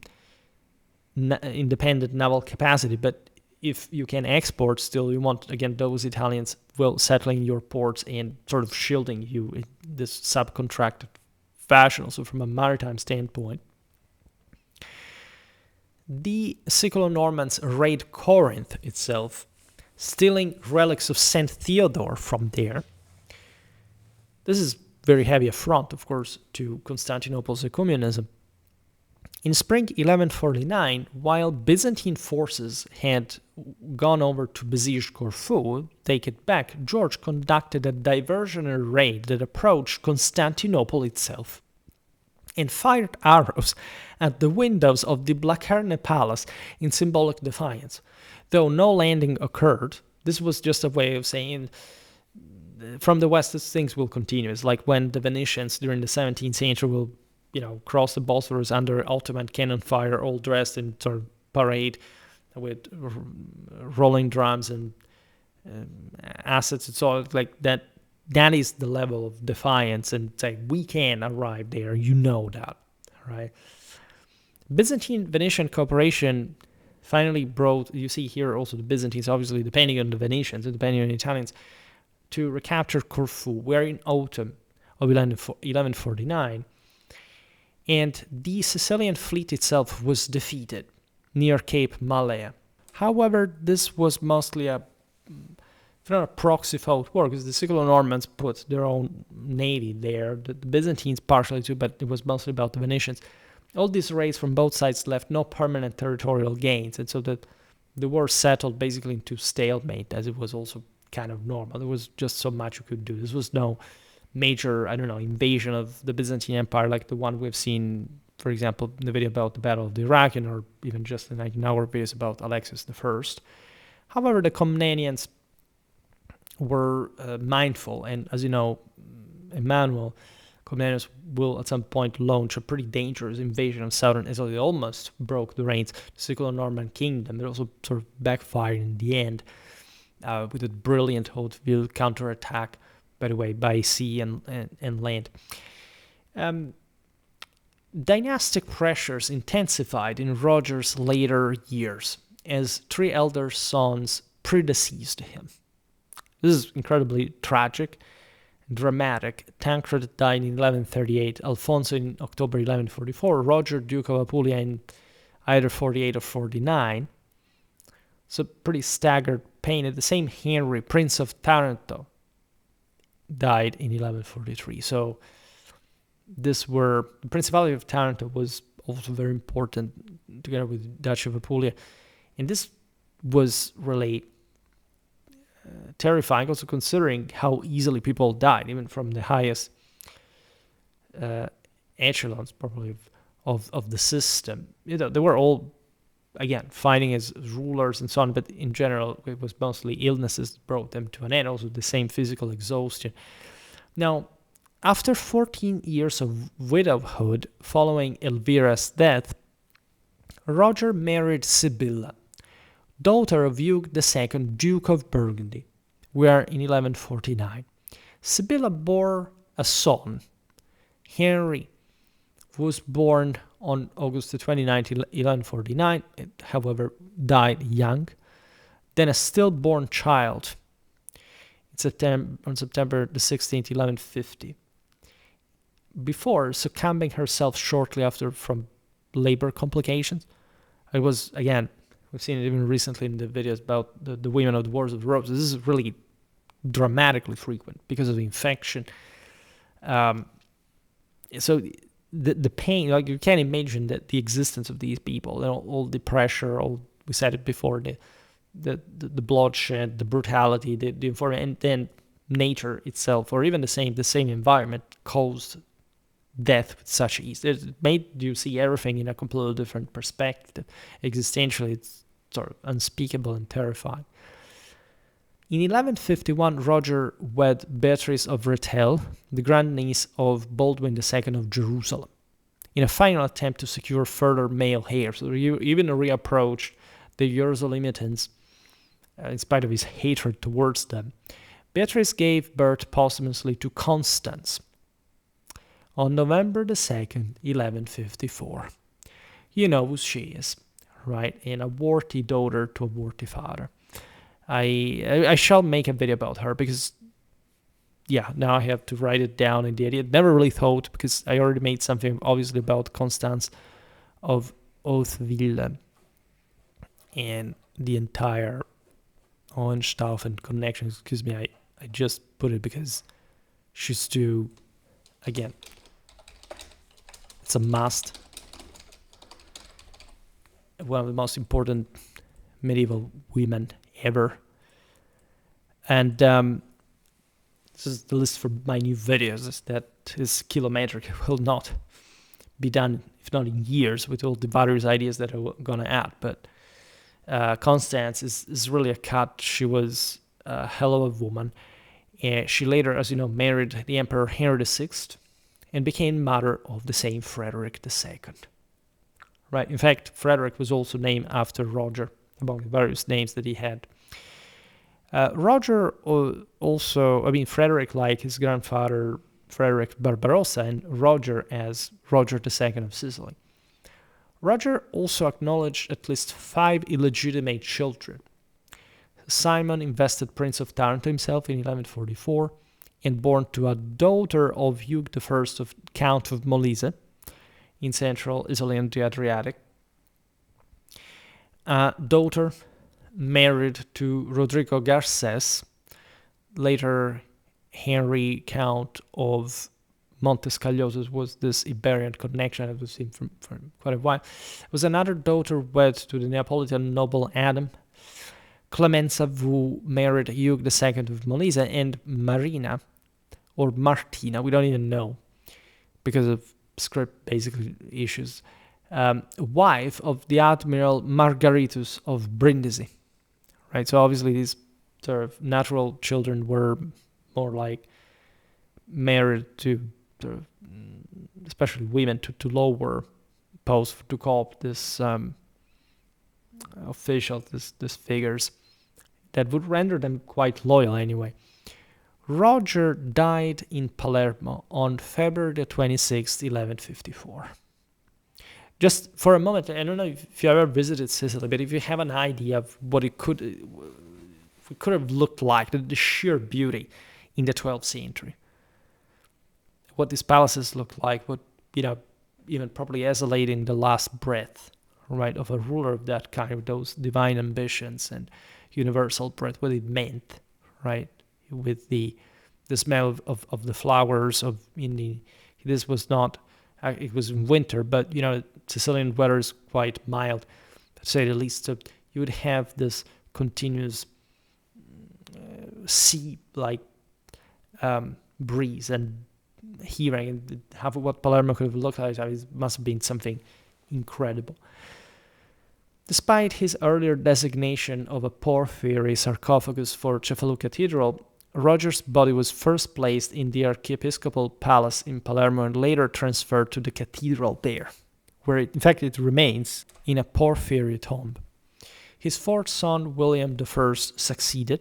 independent naval capacity. But if you can export still, you want, again, those Italians will settling in your ports and sort of shielding you in this subcontracted fashion, also from a maritime standpoint. The Siculo-Normans raid Corinth itself, stealing relics of St. Theodore from there. This is very heavy affront, of course, to Constantinople's ecumenism. In spring 1149, while Byzantine forces had gone over to besiege Corfu, take it back, George conducted a diversionary raid that approached Constantinople itself and fired arrows at the windows of the Blachernae Palace in symbolic defiance. Though no landing occurred, this was just a way of saying from the west things will continue. It's like when the Venetians during the 17th century will, cross the Bosphorus under Ottoman cannon fire, all dressed in sort of parade with rolling drums and assets. It's all like that. That is the level of defiance, and say we can arrive there. That, right? Byzantine-Venetian cooperation finally brought, you see here also the Byzantines, obviously depending on the Venetians and depending on the Italians, to recapture Corfu, where in autumn of 1149, and the Sicilian fleet itself was defeated near Cape Malea. However, this was mostly a proxy fought war, because the Siculo-Normans put their own navy there, the Byzantines partially too, but it was mostly about the Venetians. All these raids from both sides left no permanent territorial gains, and so that the war settled basically into stalemate, as it was also kind of normal. There was just so much you could do. This was no major, invasion of the Byzantine Empire like the one we've seen, for example, in the video about the Battle of the Iraqian, or even just in our videos about Alexis I. However, the Komnenians were mindful, and as you know, Emmanuel Komnenius will at some point launch a pretty dangerous invasion of southern Italy. It almost broke the reins of the Siculo-Norman kingdom. It also sort of backfired in the end with a brilliant Hauteville counterattack, by the way, by sea and land. Dynastic pressures intensified in Roger's later years as 3 elder sons predeceased him. This is incredibly tragic, dramatic. Tancred died in 1138, Alfonso in October 1144, Roger, Duke of Apulia, in either 48 or 49. So pretty staggered pain. At the same Henry, Prince of Taranto, died in 1143. So the Principality of Taranto was also very important together with the Duchy of Apulia. And this was really terrifying, also considering how easily people died, even from the highest echelons, probably, of the system. They were all, again, fighting as rulers and so on, but in general, it was mostly illnesses that brought them to an end, also the same physical exhaustion. Now, after 14 years of widowhood following Elvira's death, Roger married Sibylla, daughter of Hugh II, Duke of Burgundy. We are in 1149. Sibylla bore a son, Henry, who was born on August 29, 1149, however, died young. Then a stillborn child on September the 16th, 1150. Before succumbing herself shortly after from labor complications. It was, again, we've seen it even recently in the videos about the women of the Wars of the Roses. This is really dramatically frequent because of the infection. So the pain, like you can't imagine that the existence of these people, all the pressure, we said it before, the bloodshed, the brutality, the environment, and then nature itself, or even the same environment, caused death with such ease. It made you see everything in a completely different perspective. Existentially, it's sort of unspeakable and terrifying. In 1151, Roger wed Beatrice of Rethel, the grandniece of Baldwin II of Jerusalem, in a final attempt to secure further male heirs. So he even reapproached the Jerusalemitians in spite of his hatred towards them. Beatrice gave birth posthumously to Constance on November the 2nd, 1154. You know who she is, right? And a worthy daughter to a worthy father. I shall make a video about her because, yeah, now I have to write it down in the idea. Never really thought, because I already made something obviously about Constance of Hauteville and the entire Hohenstaufen connection. Excuse me, I just put it because she's too, again, it's a must. One of the most important medieval women ever. And this is the list for my new videos. That is kilometric. It will not be done, if not in years, with all the various ideas that I'm going to add. But Constance is really a cut. She was a hell of a woman. And she later, as you know, married the Emperor Henry VI and became mother of the same Frederick II. Right. In fact, Frederick was also named after Roger, among the various names that he had. Roger also, Frederick like his grandfather, Frederick Barbarossa, and Roger as Roger II of Sicily. Roger also acknowledged at least 5 illegitimate children. Simon, invested Prince of Taranto himself in 1144, and born to a daughter of Hugh I of Count of Molise in central Italy and the Adriatic. Daughter married to Rodrigo Garces, later Henry, Count of Montescaglioso, was this Iberian connection that we've seen for quite a while. Was another daughter wed to the Neapolitan noble Adam. Clemenza, who married Hugh II of Molise, and Marina, or Martina, we don't even know, because of script basically issues, wife of the Admiral Margaritus of Brindisi. Right, so obviously these sort of natural children were more like married to sort of, especially women, to lower posts to cope this official, this figures that would render them quite loyal anyway. Roger died in Palermo on February the 26th, 1154. Just for a moment, I don't know if you ever visited Sicily, but if you have an idea of what it could have looked like, the sheer beauty in the 12th century, what these palaces looked like, what, even probably exhalating the last breath, right, of a ruler of that kind, of those divine ambitions and universal breath, what it meant, right, with the smell of the flowers this was not, it was in winter, but Sicilian weather is quite mild, to say the least. So you would have this continuous sea like breeze, and hearing, and half of what Palermo could have looked like, it must have been something incredible. Despite his earlier designation of a porphyry sarcophagus for Cefalù Cathedral, Roger's body was first placed in the archiepiscopal palace in Palermo and later transferred to the cathedral there, where in fact it remains in a porphyry tomb. His fourth son, William I, succeeded.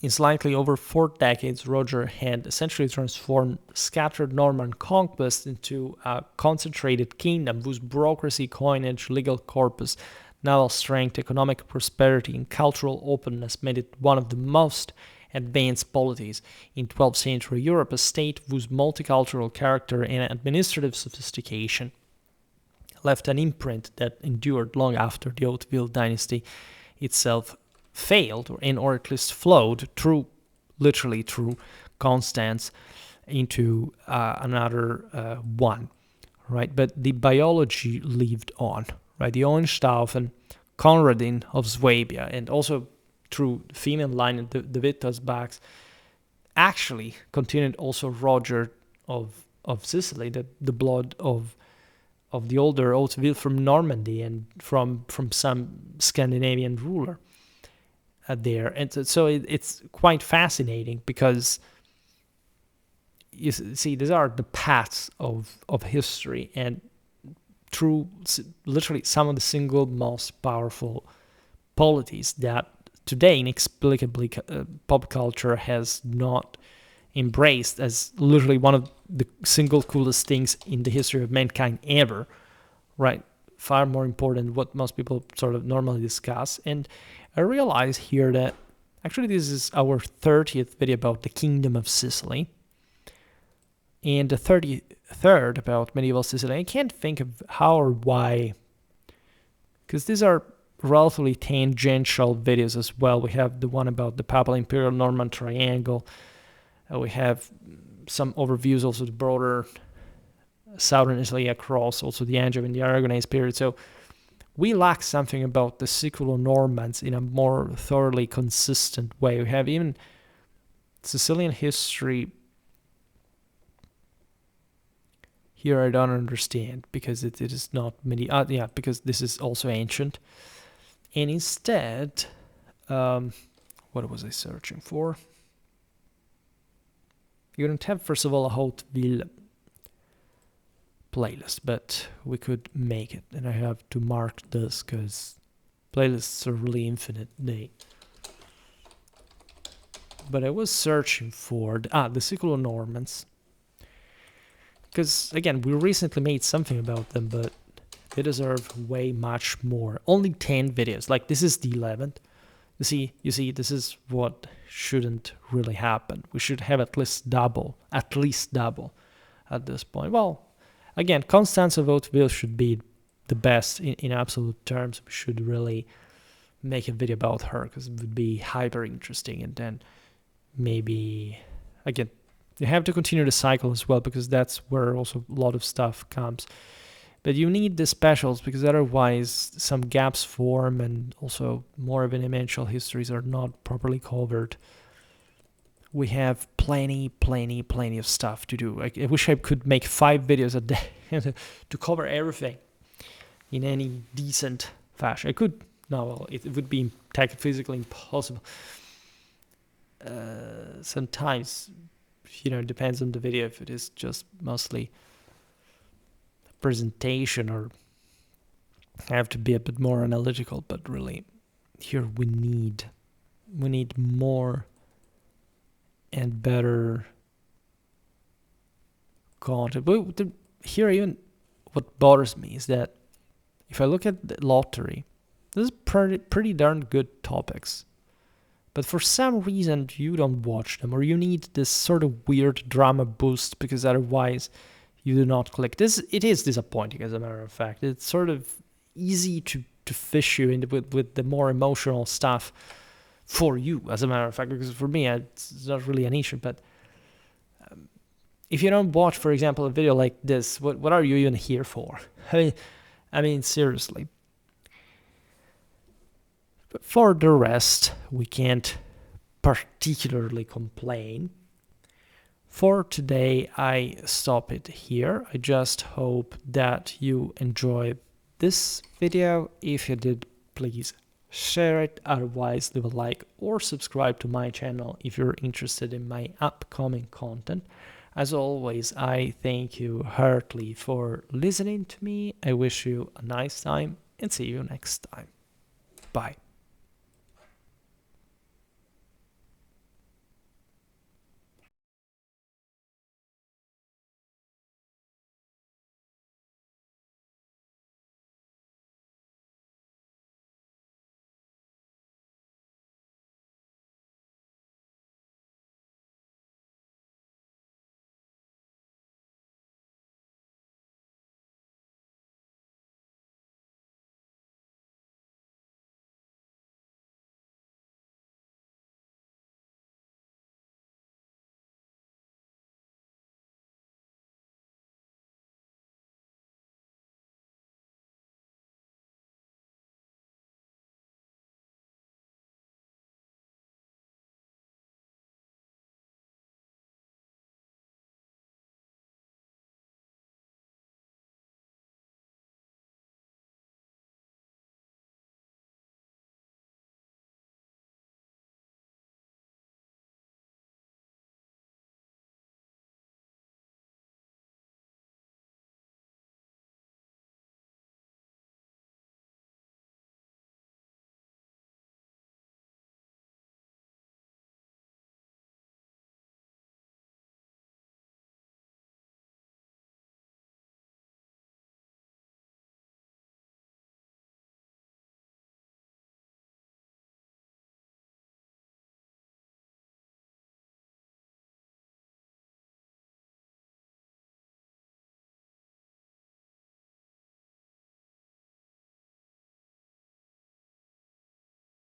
In slightly over 4 decades, Roger had essentially transformed scattered Norman conquest into a concentrated kingdom whose bureaucracy, coinage, legal corpus, naval strength, economic prosperity, and cultural openness made it one of the most advanced polities in 12th century Europe, a state whose multicultural character and administrative sophistication left an imprint that endured long after the Hauteville dynasty itself failed, or at least flowed literally through Constance into another one, right? But the biology lived on, right? The Hohenstaufen, Conradin of Swabia, and also through the female line and the Wittelsbachs, actually continued also Roger of Sicily, the blood of the older Hauteville from Normandy and from some Scandinavian ruler there. And so it's quite fascinating, because you see, these are the paths of history, and through literally some of the single most powerful polities that today inexplicably pop culture has not embraced as literally one of the single coolest things in the history of mankind ever, right? Far more important than what most people sort of normally discuss. And I realize here that actually this is our 30th video about the Kingdom of Sicily, and the 33rd about medieval Sicily. I can't think of how or why, because these are relatively tangential videos as well. We have the one about the Papal Imperial Norman Triangle. We have some overviews also the broader southern Italy across also the Angevin and the Aragonese period. So we lack something about the Siculo-Normans in a more thoroughly consistent way. We have even Sicilian history. Here I don't understand, because it is not medieval. Because this is also ancient. And instead, what was I searching for? You don't have, first of all, a Hauteville playlist, but we could make it. And I have to mark this, because playlists are really infinite. But I was searching for the Siculo-Normans, because again, we recently made something about them, but they deserve way much more. Only 10 videos. Like, this is the 11th. You see, this is what shouldn't really happen. We should have at least double at this point. Well, again, Constance of Hauteville should be the best in absolute terms. We should really make a video about her, because it would be hyper interesting. And then maybe, again, you have to continue the cycle as well, because that's where also a lot of stuff comes. But you need the specials, because otherwise some gaps form, and also more evidential histories are not properly covered. We have plenty of stuff to do. I wish I could make 5 videos a day to cover everything in any decent fashion. I could, no, well, it would be physically impossible. Sometimes, it depends on the video, if it is just mostly presentation, or I have to be a bit more analytical. But really, here we need more and better content. But here, even what bothers me is that if I look at the lottery, this is pretty darn good topics. But for some reason, you don't watch them, or you need this sort of weird drama boost because otherwise you do not click. It is disappointing, as a matter of fact. It's sort of easy to fish you in with the more emotional stuff for you, as a matter of fact, because for me, it's not really an issue. But if you don't watch, for example, a video like this, what are you even here for? I mean, seriously. But for the rest, we can't particularly complain. For today, I stop it here. I just hope that you enjoyed this video. If you did, please share it. Otherwise, leave a like or subscribe to my channel if you're interested in my upcoming content. As always, I thank you heartily for listening to me. I wish you a nice time and see you next time. Bye.